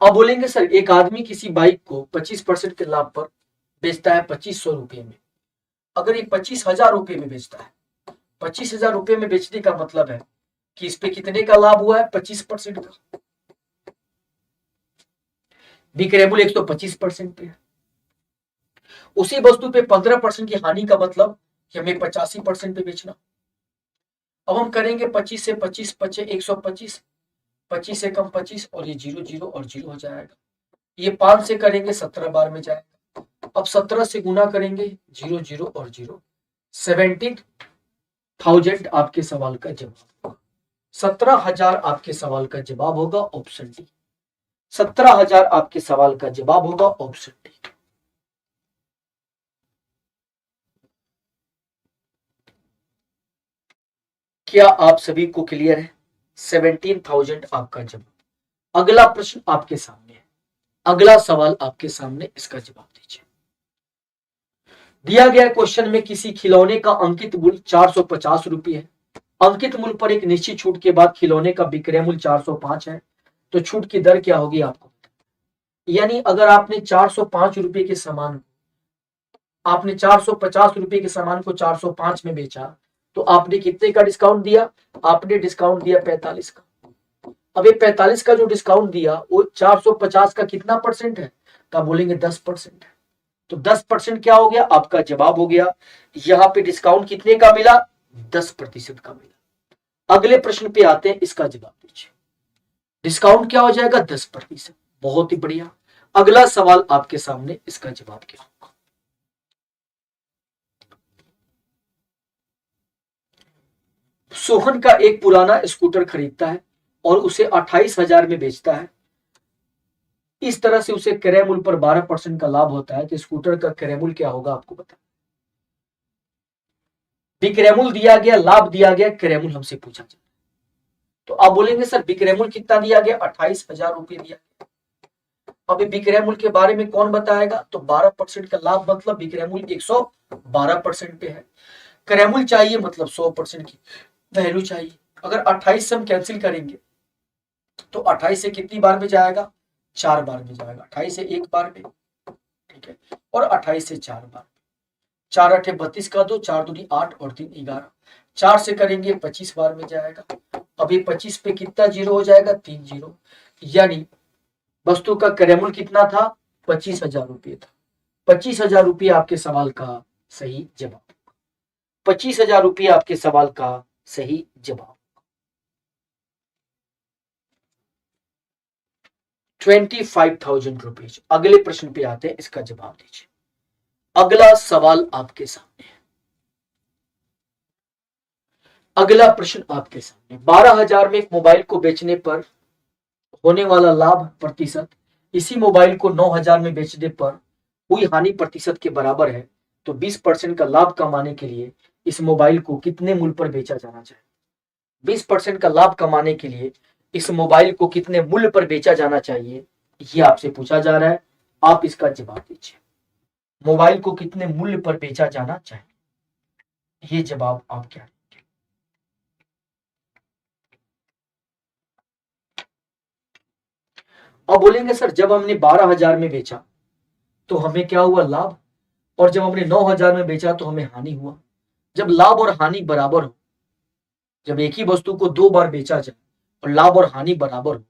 अब बोलेंगे सर एक आदमी किसी बाइक को 25% के लाभ पर बेचता है 2500 रुपये में। अगर ये 25,000 रुपये में बेचता है, 25,000 रुपये में बेचने का मतलब है कि इस पे कितने का लाभ हुआ है? 25% का। विक्रय मूल्य 125% पे है। उसी वस्तु पे 15% की हानि का मतलब कि हमें 85% पे बेचना। अब हम करेंगे 25 से 25 पचे 125, 25 से कम 25 और ये 0 0 और 0 हो जाएगा। ये 5 से करेंगे 17 बार में जाएगा। अब 17 से गुना करेंगे 0 0 और 0, 17,000 आपके सवाल का जवाब। 17,000 आपके सवाल का जवाब होगा ऑप्शन डी। 17,000 आपके सवाल का जवाब होगा ऑप्शन डी। क्या आप सभी को क्लियर है? 17,000 आपका जवाब। अगला प्रश्न आपके सामने है। अगला सवाल आपके सामने, इसका जवाब दीजिए। दिया गया क्वेश्चन में किसी खिलौने का अंकित मूल्य 450 रुपये है। अंकित मूल्य पर एक निश्चित छूट के बाद खिलौने का विक्रय मूल्य 405 है, तो छूट की दर क्या होगी आपको? यानी अगर आपने 405 रुपए के सामान, आपने 450 रुपए के सामान को 405 में बेचा, तो आपने कितने का डिस्काउंट दिया? आपने डिस्काउंट दिया 45 का। अब ये 45 का जो डिस्काउंट दिया वो 450 का कितना परसेंट है? तो आप बोलेंगे 10% है। तो 10% क्या हो गया? आपका जवाब हो गया। यहां पे डिस्काउंट कितने का मिला? 10% का मिला। अगले प्रश्न पे आते हैं, इसका जवाब दीजिए। डिस्काउंट क्या हो जाएगा? 10%। बहुत ही बढ़िया। अगला सवाल आपके सामने, इसका जवाब क्या होगा? सोहन का एक पुराना स्कूटर खरीदता है और उसे 28,000 में बेचता है। इस तरह से उसे क्रय मूल्य पर 12% का लाभ होता है, तो स्कूटर का क्रय मूल्य क्या होगा आपको बता? विक्रय मूल्य दिया गया, लाभ दिया गया, क्रय मूल्य हमसे पूछा जाए, तो आप बोलेंगे सर विक्रय मूल्य कितना दिया गया? 28,000 रुपये दिया गया। अभी विक्रय मूल्य के बारे में कौन बताएगा? तो 12% का लाभ मतलब विक्रय मूल्य 112% पे है। क्रय मूल्य चाहिए मतलब 100% की वैल्यू चाहिए। अगर 28 से हम कैंसिल करेंगे तो 28 से कितनी बार में जाएगा? 4 बार में जाएगा। 28 से 1 बार में, ठीक है, और 28 से 4 बार। 4 8 32 का 2, 4 दूनी 8 और 3 11। 4 से करेंगे 25 बार में जाएगा। अभी 25 पे कितना जीरो हो जाएगा? 3 जीरो। यानी वस्तु का क्रय मूल्य कितना था? 25,000 रुपये था। 25,000 रुपये आपके सवाल का सही जवाब। 25,000 रुपये आपके सवाल का सही जवाब। 25,000 रुपीज। अगले प्रश्न पे आते हैं, इसका जवाब दीजिए। अगला सवाल आपके सामने है। अगला प्रश्न आपके सामने, 12,000 में एक मोबाइल को बेचने पर होने वाला लाभ प्रतिशत इसी मोबाइल को 9,000 में बेचने पर हुई हानि प्रतिशत के बराबर है, तो 20% का लाभ कमाने के लिए इस मोबाइल को कितने मूल्य पर बेचा जाना चाहिए? 20% का लाभ कमाने के लिए इस मोबाइल को कितने मूल्य पर बेचा जाना चाहिए, ये आपसे पूछा जा रहा है। आप इसका जवाब दीजिए। मोबाइल को कितने मूल्य पर बेचा जाना चाहिए, ये जवाब आप क्या देंगे? अब बोलेंगे सर जब हमने 12,000 में बेचा तो हमें क्या हुआ? लाभ। और जब हमने 9,000 में बेचा तो हमें हानि हुआ। जब लाभ और हानि बराबर हो, जब एक ही वस्तु को 2 बार बेचा जाए और लाभ और हानि बराबर हो,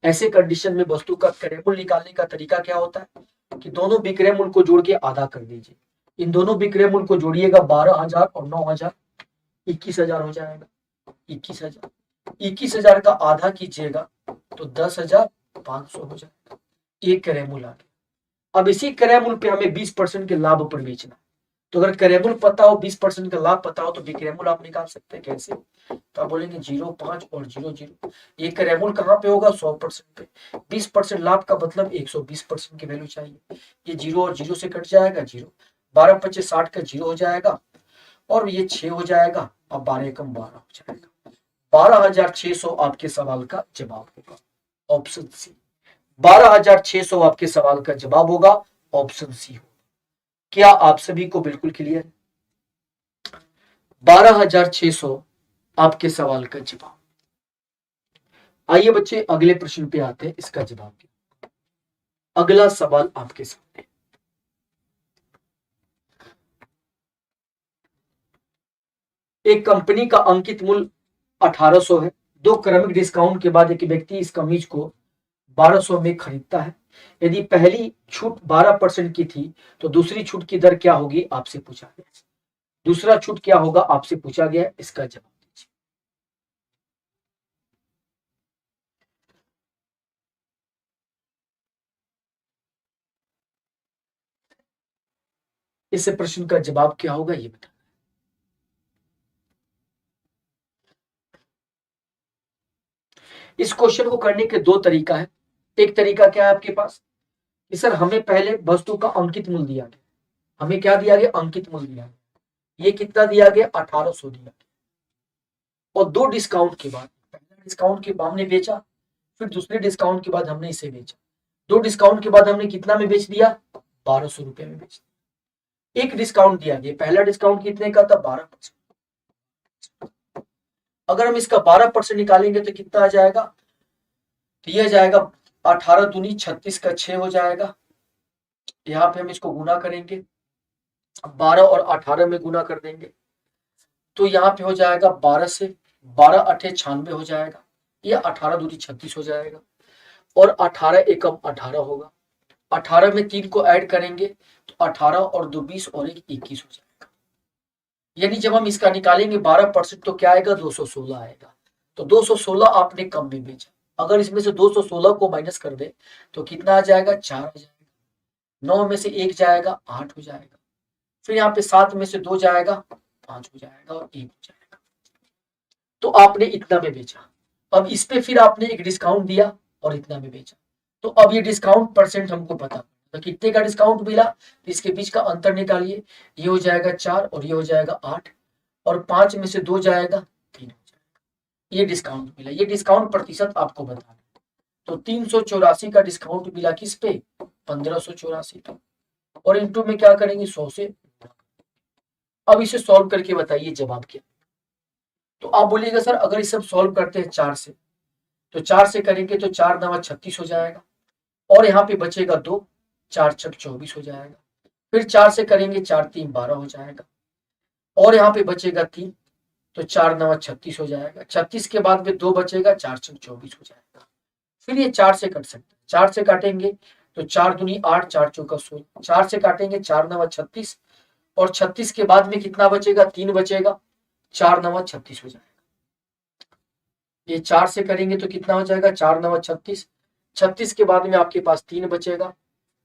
ऐसे कंडीशन में वस्तु का क्रय मूल्य निकालने का तरीका क्या होता है कि दोनों विक्रय मूल्य को जोड़ के आधा कर दीजिए। इन दोनों विक्रय मूल्य को जोड़िएगा, 12,000 और 9,000, 21,000 हो जाएगा। 21,000, 21,000 का आधा कीजिएगा तो 10,500 हो जाएगा। एक क्रय मूल्य आ गया। अब इसी क्रय मूल्य पे हमें 20% के लाभ पर बेचना। तो अगर क्रय मूल्य पता हो, 20% का लाभ पता हो, तो विक्रय मूल्य आप निकाल सकते हैं। कैसे? तो आप बोलेंगे 0.5 और 0.0। ये क्रय मूल्य कहाँ पे होगा? 100% पे। 20% लाभ का मतलब 120% की वैल्यू चाहिए। ये 0 और 0 से कट जाएगा, 0। 12 25 60 का 0 हो जाएगा और ये 6 हो जाएगा। अब 12 कम 12 हो जाएगा। 12,600 आपके सवाल का जवाब होगा, ऑप्शन सी। 12,600 आपके सवाल का जवाब होगा, ऑप्शन सी होगा। क्या आप सभी को बिल्कुल क्लियर? 12,600 आपके सवाल का जवाब। आइए बच्चे अगले प्रश्न पे आते हैं, इसका जवाब क्या? अगला सवाल आपके सामने, एक कंपनी का अंकित मूल्य 1800 है। 2 क्रमिक डिस्काउंट के बाद एक व्यक्ति इस कमीज को 1200 में खरीदता है। यदि पहली छूट 12% की थी तो दूसरी छूट की दर क्या होगी आपसे पूछा गया। दूसरा छूट क्या होगा आपसे पूछा गया, इसका जवाब दीजिए। इस प्रश्न का जवाब क्या होगा ये बता। इस क्वेश्चन को करने के दो तरीका है। एक तरीका क्या है आपके पास कि सर हमें पहले वस्तु का अंकित मूल्य दिया गया। हमें क्या दिया गया? अंकित मूल्य दिया गया। ये कितना दिया गया? 1800 दिया गया। और दो डिस्काउंट के बाद, पहले डिस्काउंट के बाद हमने बेचा, फिर दूसरे डिस्काउंट के बाद हमने इसे बेचा। दो डिस्काउंट के बाद हमने कितना में बेच दिया? 1200 रुपए में बेच दिया। एक डिस्काउंट दिया गया, पहला डिस्काउंट कितने का था? 12%। अगर हम इसका 12% निकालेंगे तो कितना आ जाएगा, तो ये आ जाएगा 18 दूनी 36 का 6 हो जाएगा। यहाँ पे हम इसको गुना करेंगे, 12 और 18 में गुना कर देंगे तो यहाँ पे हो जाएगा 12 से 12 अठे 96 हो जाएगा, ये 18 दूनी 36 हो जाएगा और 18 एकम 18 होगा। 18 में 3 को ऐड करेंगे तो 18 और 2 20 और 1 21 हो जाएगा। यानी जब हम इसका निकालेंगे 12% तो क्या आएगा, 216 आएगा। तो 216 आपने कम में बेचा। अगर इसमें से 216 को माइनस कर दे तो कितना आ जाएगा, 4 आ जाएगा। 9 में से 1 जाएगा, 8 हो जाएगा। फिर यहाँ पे 7 में से 2 जाएगा, 5 हो जाएगा और 1 हो जाएगा। तो आपने इतना में बेचा। अब इस पे फिर आपने एक डिस्काउंट दिया और इतना में बेचा। तो अब ये डिस्काउंट परसेंट हमको पता, तो कितने का डिस्काउंट मिला, तो इसके बीच का अंतर निकालिए। ये हो जाएगा 4 और ये हो जाएगा 8 और 5 में से 2 जाएगा, 3 हो जाएगा। ये डिस्काउंट मिला। ये डिस्काउंट प्रतिशत आपको बताना। तो 384 का डिस्काउंट मिला किस पे, 1584 पे। और इंटू में क्या करेंगे, 100 से। अब इसे सॉल्व करके बताइए जवाब क्या। तो आप बोलिएगा सर अगर इसे हम सॉल्व करते हैं 4 से, तो 4 से करेंगे तो 4 9 36 हो जाएगा और यहाँ पे बचेगा 2, 4 6 24 हो जाएगा। फिर 4 से करेंगे 4 3 12 हो जाएगा और यहाँ पे बचेगा 3, तो 4 9 36 हो जाएगा। 36 के बाद में 2 बचेगा, 4 6 24 हो जाएगा। फिर ये 4 से कट सकते हैं, 4 से काटेंगे तो 4 दूनी 8, 4 चौका 16। 4 से काटेंगे 4 9 36 और 36 के बाद में कितना बचेगा, 3 बचेगा, 4 9 36 हो जाएगा। ये 4 से करेंगे तो कितना हो जाएगा, 4 9 36। 36 के बाद में आपके पास 3 बचेगा,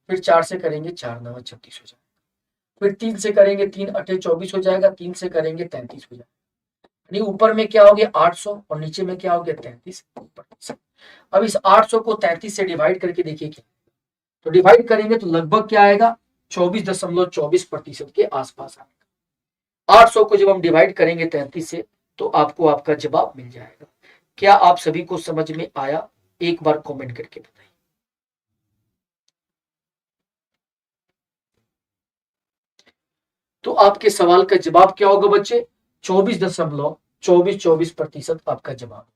फिर 4 से करेंगे 4 9 36 हो जाएगा। फिर 3 से करेंगे 3 अठे 24 हो जाएगा, 3 से करेंगे 33 हो जाएगा। यानी ऊपर में क्या हो गया 800 और नीचे में क्या हो गया 33। अब इस 800 को 33 से डिवाइड करके देखिए क्या, तो डिवाइड करेंगे तो लगभग क्या आएगा, 24.24% के आसपास आएगा। 800 को जब हम डिवाइड करेंगे 33 से तो आपको आपका जवाब मिल जाएगा। क्या आप सभी को समझ में आया, एक बार कमेंट करके बताइए। तो आपके सवाल का जवाब क्या होगा बच्चे, 24.24% आपका जवाब।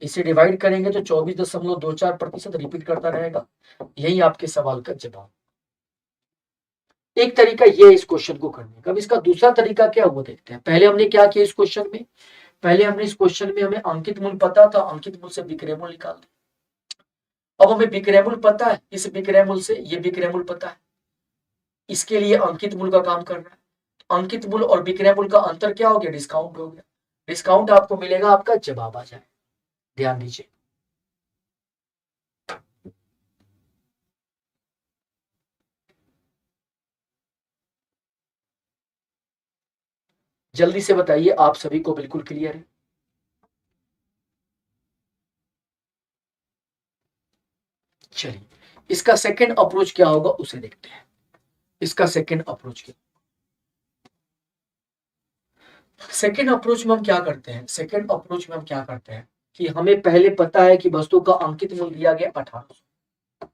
इसे डिवाइड करेंगे तो 24.24% रिपीट करता रहेगा। यही आपके सवाल का जवाब। एक तरीका ये है इस क्वेश्चन को करने का। अब इसका दूसरा तरीका क्या वो देखते हैं। पहले हमने क्या किया इस क्वेश्चन में, पहले हमने इस क्वेश्चन में हमें अंकित मूल्य पता था, अंकित मूल्य से विक्रय मूल्य निकाल दिया। अब हमें विक्रय मूल्य पता है, इस विक्रय मूल्य से ये विक्रय मूल्य पता है, इसके लिए अंकित मूल्य का काम करना है। अंकित मूल्य और विक्रय मूल्य का अंतर क्या हो गया, डिस्काउंट हो गया। डिस्काउंट आपको मिलेगा, आपका जवाब आ जाए। ध्यान दीजिए, जल्दी से बताइए, आप सभी को बिल्कुल क्लियर है। चलिए इसका सेकंड अप्रोच क्या होगा उसे देखते हैं। इसका सेकंड अप्रोच क्या, सेकंड अप्रोच में हम क्या करते हैं, सेकंड अप्रोच में हम क्या करते हैं कि हमें पहले पता है कि वस्तु का अंकित मूल्य दिया गया 1800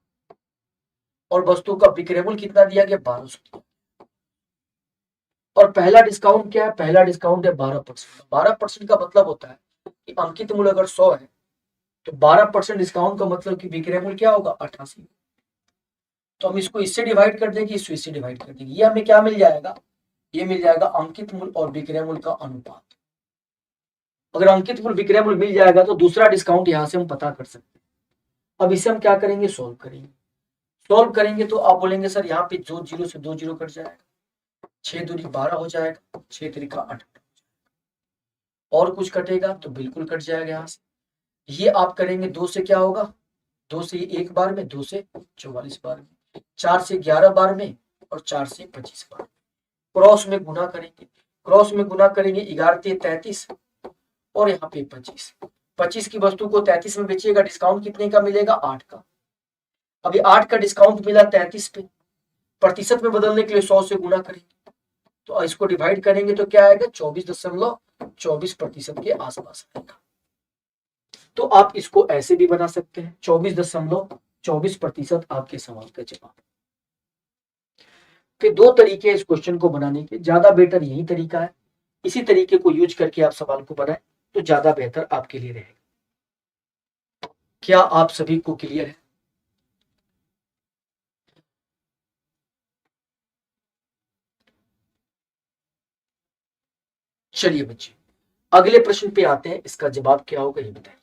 और वस्तु का विक्रय मूल्य कितना दिया गया 1200 और पहला डिस्काउंट क्या है, पहला डिस्काउंट है 12%। 12% का मतलब होता है कि अंकित मूल्य अगर 100 है तो 12% डिस्काउंट का मतलब कि विक्रय मूल्य क्या होगा 88। तो हम इसको इससे डिवाइड कर देंगे, इसको इससे डिवाइड कर देंगे, ये हमें क्या मिल जाएगा, ये मिल जाएगा अंकित मूल्य और विक्रय मूल्य का अनुपात। अगर अंकित मूल्य विक्रय मूल्य मिल जाएगा तो दूसरा डिस्काउंट यहां से हम पता कर सकते हैं। अब इसे हम क्या करेंगे, सोल्व करेंगे। सोल्व करेंगे तो आप बोलेंगे सर यहाँ पे 2 जीरो से 2 जीरो कट जाएगा, 6 दूनी 12 हो जाएगा, 6 तरीका 8 और कुछ कटेगा तो बिल्कुल कट जाएगा यहाँ से। ये आप करेंगे 2 से क्या होगा, 2 से 1 बार में, 2 से 44 बार में, 4 से 11 बार में और 4 से 25 बार में। क्रॉस में गुना करेंगे, क्रॉस में गुना करेंगे 11 33 और यहाँ पे 25। 25 की वस्तु को 33 में बेचिएगा, डिस्काउंट कितने का मिलेगा 8 का। अभी 8 का डिस्काउंट मिला 33 पे, प्रतिशत में बदलने के लिए 100 से गुना करेंगे तो इसको डिवाइड करेंगे तो क्या आएगा 24.24% के आसपास आएगा। तो आप इसको ऐसे भी बना सकते हैं, 24.24% आपके सवाल का जवाब। फिर 2 तरीके हैं इस क्वेश्चन को बनाने के, ज्यादा बेटर यही तरीका है। इसी तरीके को यूज करके आप सवाल को बनाएं, तो ज्यादा बेहतर आपके लिए रहेगा। क्या आप सभी को क्लियर है? चलिए बच्चे, अगले प्रश्न पे आते हैं। इसका जवाब क्या होगा ये बताइए।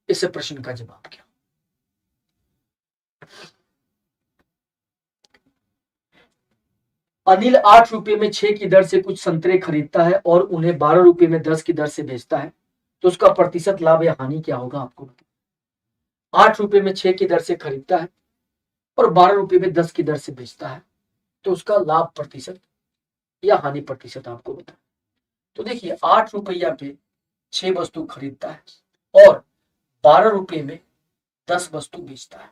इस प्रश्न का जवाब क्या? अनिल 8 रुपए में 6 की दर से कुछ संतरे खरीदता है और उन्हें 12 रुपए में 10 की दर से बेचता है, तो उसका प्रतिशत लाभ या हानि क्या होगा आपको बताइए। 8 रुपए में 6 की दर से खरीदता है और 12 रुपए में 10 की दर से बेचता है, तो उसका लाभ प्रतिशत या हानि प्रतिशत आपको बताए। तो देखिए, 8 रुपया पे 6 वस्तु खरीदता है और 12 रुपए में 10 वस्तु बेचता है।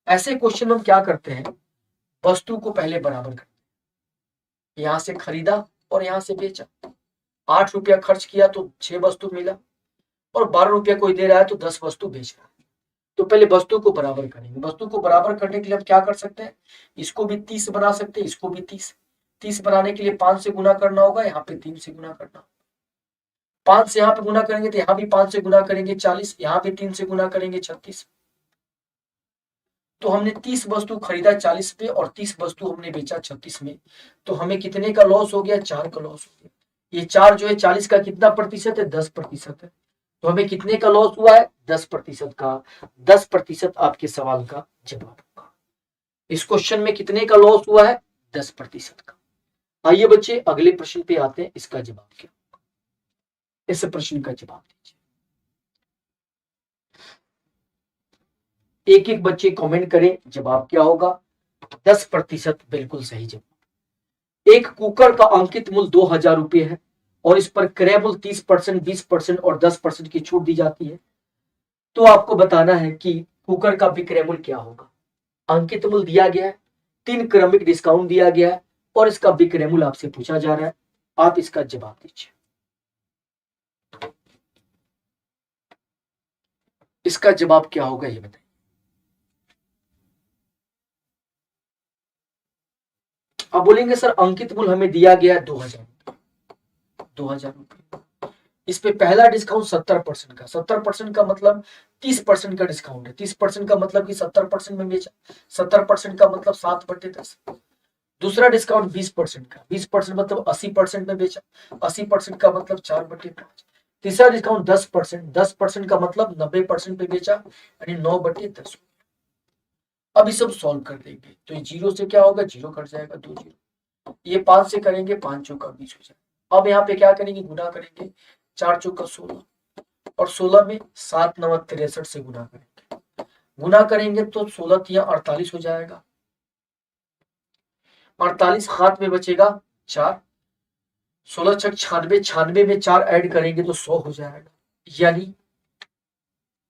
ऐसे क्वेश्चन में हम क्या करते हैं, वस्तु को पहले बराबर करते हैं। यहां से खरीदा और यहां से बेचा, 8 रुपया खर्च किया तो 6 वस्तु मिला, और 12 रुपया कोई दे रहा है तो 10 वस्तु बेच रहा है। तो पहले वस्तु को बराबर करेंगे। वस्तु को बराबर करने के लिए हम क्या कर सकते हैं, इसको भी 30 बना सकते हैं, इसको भी 30 बनाने के लिए 5 से गुना करना होगा, यहाँ पे 3 से गुना करना। 5 से यहाँ पे गुना करेंगे तो यहाँ भी 5 से गुना करेंगे 40, यहाँ पे 3 से गुना करेंगे 36। तो हमने 30 वस्तु खरीदा 40 पे और 30 वस्तु हमने बेचा 36 में, तो हमें कितने का लॉस हो गया, 4 का लॉस हो गया। ये 4 जो है 40 का कितना प्रतिशत है, 10% है। तो हमें कितने का लॉस हुआ है, 10% का। 10% आपके सवाल का जवाब होगा। इस क्वेश्चन में कितने का लॉस हुआ है, 10% का। आइए बच्चे, अगले प्रश्न पे आते हैं। इसका जवाब क्या, इस प्रश्न का जवाब दीजिए। एक एक बच्चे कमेंट करें, जवाब क्या होगा। 10% बिल्कुल सही जवाब। एक कुकर का अंकित मूल्य 2000 रुपये है और इस पर क्रय मूल्य 30%, 20% और 10% की छूट दी जाती है। तो आपको बताना है कि कुकर का विक्रय मूल्य क्या होगा। अंकित मूल्य दिया गया है, 3 क्रमिक डिस्काउंट दिया गया है और इसका विक्रय मूल्य आपसे पूछा जा रहा है। आप इसका जवाब दीजिए। इसका जवाब क्या होगा ये बताइए। आप बोलेंगे सर अंकित मूल्य हमें दिया गया है 2000, 2000 रुपये। इस पे पहला डिस्काउंट 70% का, 70% का मतलब 30% का डिस्काउंट है। 30% का मतलब कि 70% में बेचा, 70% का मतलब 7/10। दूसरा डिस्काउंट 20% का, 20% मतलब 80% में बेचा, 80% का मतलब 4/5। तीसरा डिस्काउंट 10%, 10% का मतलब 90% पे बेचा, यानी 9/10। अब ये सब सॉल्व कर देंगे तो ये जीरो से क्या होगा, जीरो कट जाएगा, 2 जीरो। ये 5 से करेंगे, 5 चौका 20 हो जाएगा। अब यहाँ पे क्या करेंगे, गुना करेंगे, 4 चौका 16 और 16 में 7 9 63 से गुना करेंगे। गुना करेंगे तो 16 तिया 48 हो जाएगा। 48 हाथ में बचेगा 4, 16 छक 96, 96 में 4 ऐड करेंगे तो 100 हो जाएगा। यानी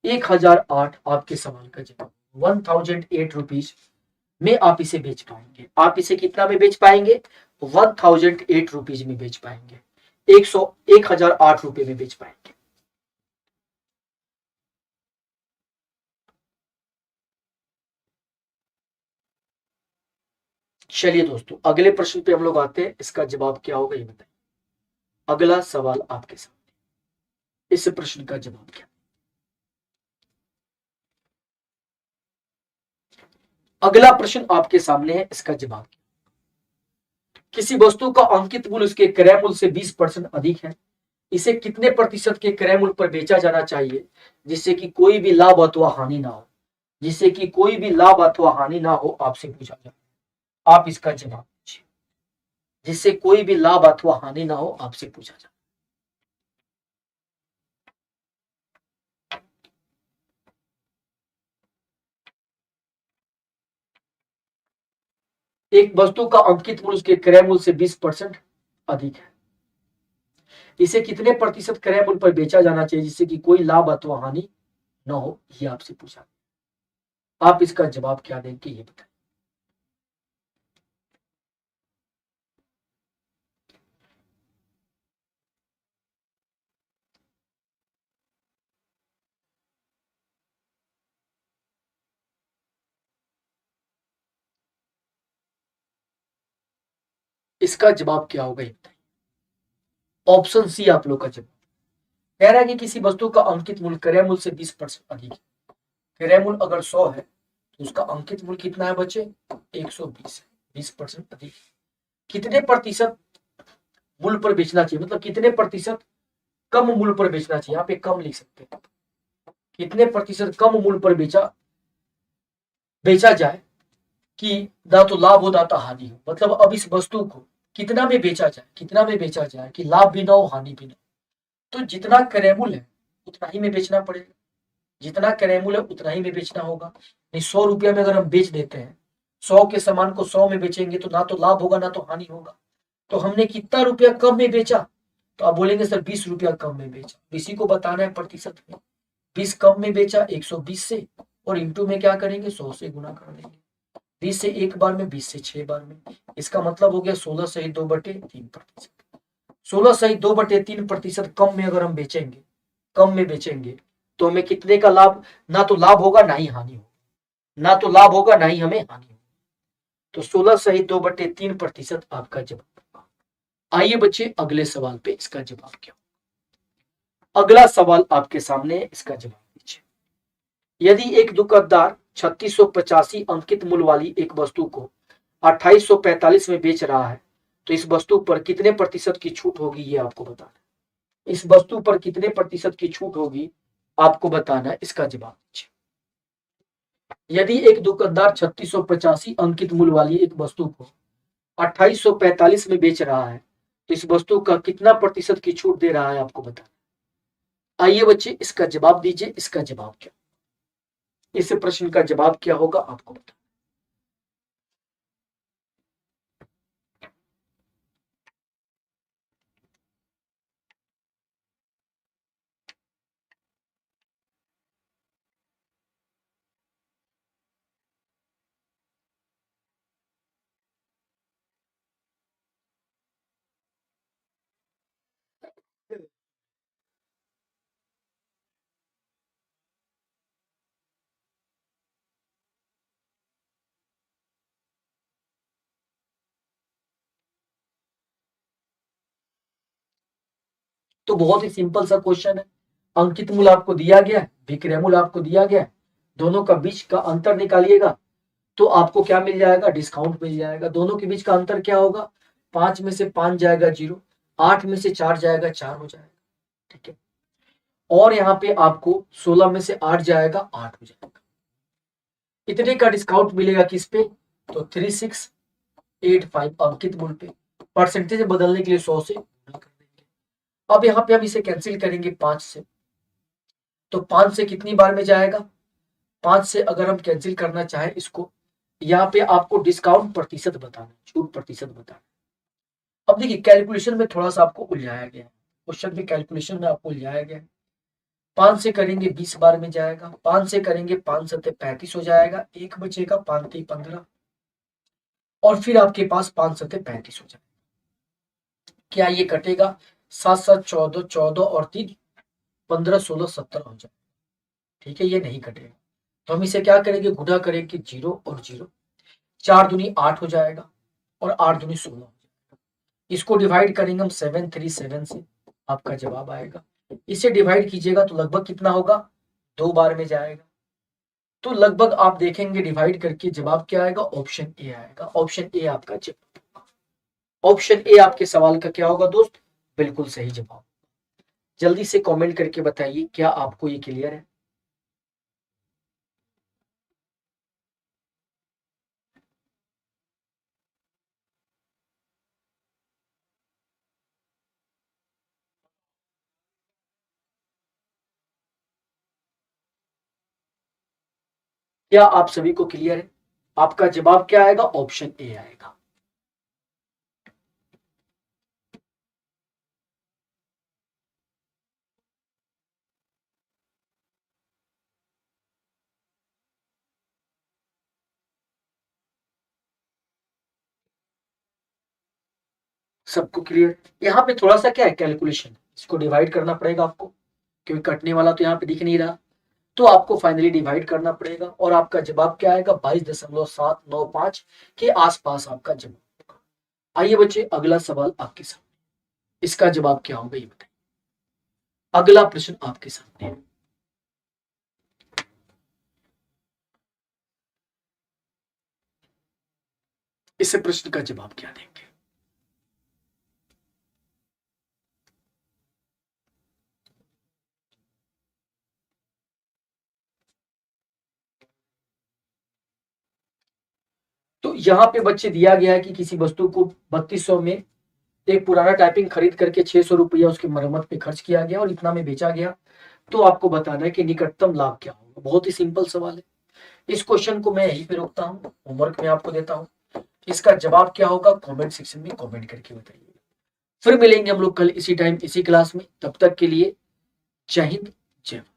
1008 आपके सवाल का जवाब। 1008 रुपीज में आप इसे बेच पाएंगे। आप इसे कितना में बेच पाएंगे, 1008 रुपीज में बेच पाएंगे। 1008 रुपए में बेच पाएंगे। चलिए दोस्तों, अगले प्रश्न पे हम लोग आते हैं। इसका जवाब क्या होगा ये बताइए। अगला सवाल आपके सामने, इस प्रश्न का जवाब क्या। अगला प्रश्न आपके सामने है, इसका जवाब क्या। किसी वस्तु का अंकित मूल्य उसके क्रय मूल्य से 20% अधिक है, इसे कितने प्रतिशत के क्रय मूल्य पर बेचा जाना चाहिए जिससे कि कोई भी लाभ अथवा हानि ना हो, जिससे कि कोई भी लाभ अथवा हानि ना हो, आपसे पूछा जाए। आप इसका जवाब दीजिए। जिससे कोई भी लाभ अथवा हानि ना हो, आपसे पूछा जाए। एक वस्तु का अंकित मूल्य उसके क्रय मूल्य से 20% अधिक है, इसे कितने प्रतिशत क्रय मूल्य पर बेचा जाना चाहिए जिससे कि कोई लाभ अथवा हानि न हो, ये आपसे पूछा। आप इसका जवाब क्या देंगे ये बताएं। इसका जवाब क्या होगा ये बताइए। ऑप्शन सी आप लोग का जवाब। कह रहा है कि किसी वस्तु का अंकित मूल्य क्रय मूल्य से 20% अधिक है। क्रय मूल्य अगर 100 है तो उसका अंकित मूल्य कितना है बच्चे, 120 है, 20% अधिक। कितने प्रतिशत मूल्य पर बेचना चाहिए, मतलब कितने प्रतिशत कम मूल्य पर बेचना चाहिए, यहाँ पे कम लिख सकते हैं, कितने प्रतिशत कम मूल्य पर बेचा जाए कि ना तो लाभ हो ना तो हानि हो। मतलब अब इस वस्तु को कितना में बेचा जाए, कितना में बेचा जाए कि लाभ भी ना हो हानि भी ना हो। तो जितना क्रय मूल्य है उतना ही में बेचना पड़ेगा, जितना क्रय मूल्य है उतना ही में बेचना होगा। नहीं 100 रुपया में अगर हम बेच देते हैं, 100 के सामान को 100 में बेचेंगे तो ना तो लाभ होगा ना तो हानि होगा। तो हमने कितना रुपया कम में बेचा, तो आप बोलेंगे सर 20 रुपया कम में बेचा, इसी को बताना है प्रतिशत में। 20 कम में बेचा 120 से, और इंटू में क्या करेंगे 100 से गुना कर देंगे। 20 से एक बार में, 20 से 6 बार में, इसका मतलब हो गया 16 सही 2/3%। 16 सही 2/3% कम में अगर हम बेचेंगे, कम में बेचेंगे तो हमें कितने का लाभ, ना तो लाभ होगा ना ही हानि होगा, ना तो लाभ होगा ना ही हमें हानि होगा। तो 16 सही 2/3% आपका जवाब। आइए बच्चे अगले सवाल पे इसका जवाब क्या। अगला सवाल आपके सामने, इसका जवाब दीजिए। यदि एक दुकानदार 3685 अंकित मूल्य वाली एक वस्तु को 2845 में बेच रहा है तो इस वस्तु पर कितने प्रतिशत की छूट होगी, ये आपको बताना है। इस वस्तु पर कितने प्रतिशत की छूट होगी आपको बताना है, इसका जवाब दीजिए। यदि एक दुकानदार 3685 अंकित मूल्य वाली एक वस्तु को 2845 में बेच रहा है तो इस वस्तु का कितना प्रतिशत की छूट दे रहा है आपको बताना। आइए बच्चे इसका जवाब दीजिए, इसका जवाब क्या, इस प्रश्न का जवाब क्या होगा आपको बताना। तो बहुत ही सिंपल सा क्वेश्चन है। अंकित मूल्य आपको दिया गया है, विक्रय मूल्य आपको दिया गया है, दोनों का बीच का अंतर निकालिएगा तो आपको क्या मिल जाएगा, डिस्काउंट मिल जाएगा। दोनों के बीच का अंतर क्या होगा, 5 में से 5 जाएगा 0, 8 में से 4 जाएगा 4 हो जाएगा, ठीक है। और यहाँ पे आपको 16 में से 8 जाएगा 8 हो जाएगा। इतने का डिस्काउंट मिलेगा किस पे, तो 3685 अंकित मूल्य पे। परसेंटेज बदलने के लिए 100 से गुणा कर देंगे। अब यहाँ पे हम इसे कैंसिल करेंगे 5 से, तो 5 से कितनी बार में जाएगा, 5 से अगर हम कैंसिल करना चाहें इसको, यहाँ पे आपको डिस्काउंट प्रतिशत बताना, छूट प्रतिशत बताना। अब देखिए कैलकुलेशन में थोड़ा सा आपको उलझाया गया है, क्वेश्चन में कैलकुलेशन में आपको उलझाया गया है। 5 से करेंगे 20 बार में जाएगा, 5 से करेंगे 5 सत्ते 35 हो जाएगा, एक बचेगा 5 3 15, और फिर आपके पास 5 सत्ते 35 हो जाएगा। क्या ये कटेगा, 7 7 14, 14 और 3 15 16 17 हो जाएगा, ठीक है, ये नहीं कटेगा। तो हम इसे क्या करेंगे, गुणा करेंगे 0 और 0, 4 दूनी 8 हो जाएगा और 8 दूनी 16 हो जाएगा। इसको डिवाइड करेंगे हम 737 से, आपका जवाब आएगा। इसे डिवाइड कीजिएगा तो लगभग कितना होगा, 2 बार में जाएगा। तो लगभग आप देखेंगे डिवाइड करके जवाब क्या आएगा, ऑप्शन ए आएगा। ऑप्शन ए आपका जवाब, ऑप्शन ए आपके सवाल का क्या होगा दोस्त, बिल्कुल सही जवाब। जल्दी से कमेंट करके बताइए क्या आपको ये क्लियर है। क्या आप सभी को क्लियर है, आपका जवाब क्या आएगा, ऑप्शन ए आएगा। सबको क्लियर। यहाँ पे थोड़ा सा क्या है कैलकुलेशन, इसको डिवाइड करना पड़ेगा आपको, क्योंकि कटने वाला तो यहाँ पे दिख नहीं रहा, तो आपको फाइनली डिवाइड करना पड़ेगा और आपका जवाब क्या आएगा, 22.795 के आसपास आपका जवाब होगा। आइए बच्चे अगला सवाल आपके सामने, इसका जवाब क्या होगा ये बताइए। अगला प्रश्न आपके सामने है। इस प्रश्न का जवाब क्या देंगे? तो यहां पे बच्चे दिया गया है कि किसी वस्तु को 3200 में एक पुराना टाइपिंग खरीद करके 600 रुपया उसकी मरम्मत पे खर्च किया गया और इतना में बेचा गया। तो आपको बताना है कि निकटतम लाभ क्या होगा। बहुत ही सिंपल सवाल है। इस क्वेश्चन को मैं यहीं पे रोकता हूँ, होमवर्क में आपको देता हूँ। इसका जवाब क्या होगा कमेंट सेक्शन में कमेंट करके बताइए। फिर मिलेंगे हम लोग कल इसी टाइम इसी क्लास में। तब तक के लिए जय हिंद जय भारत।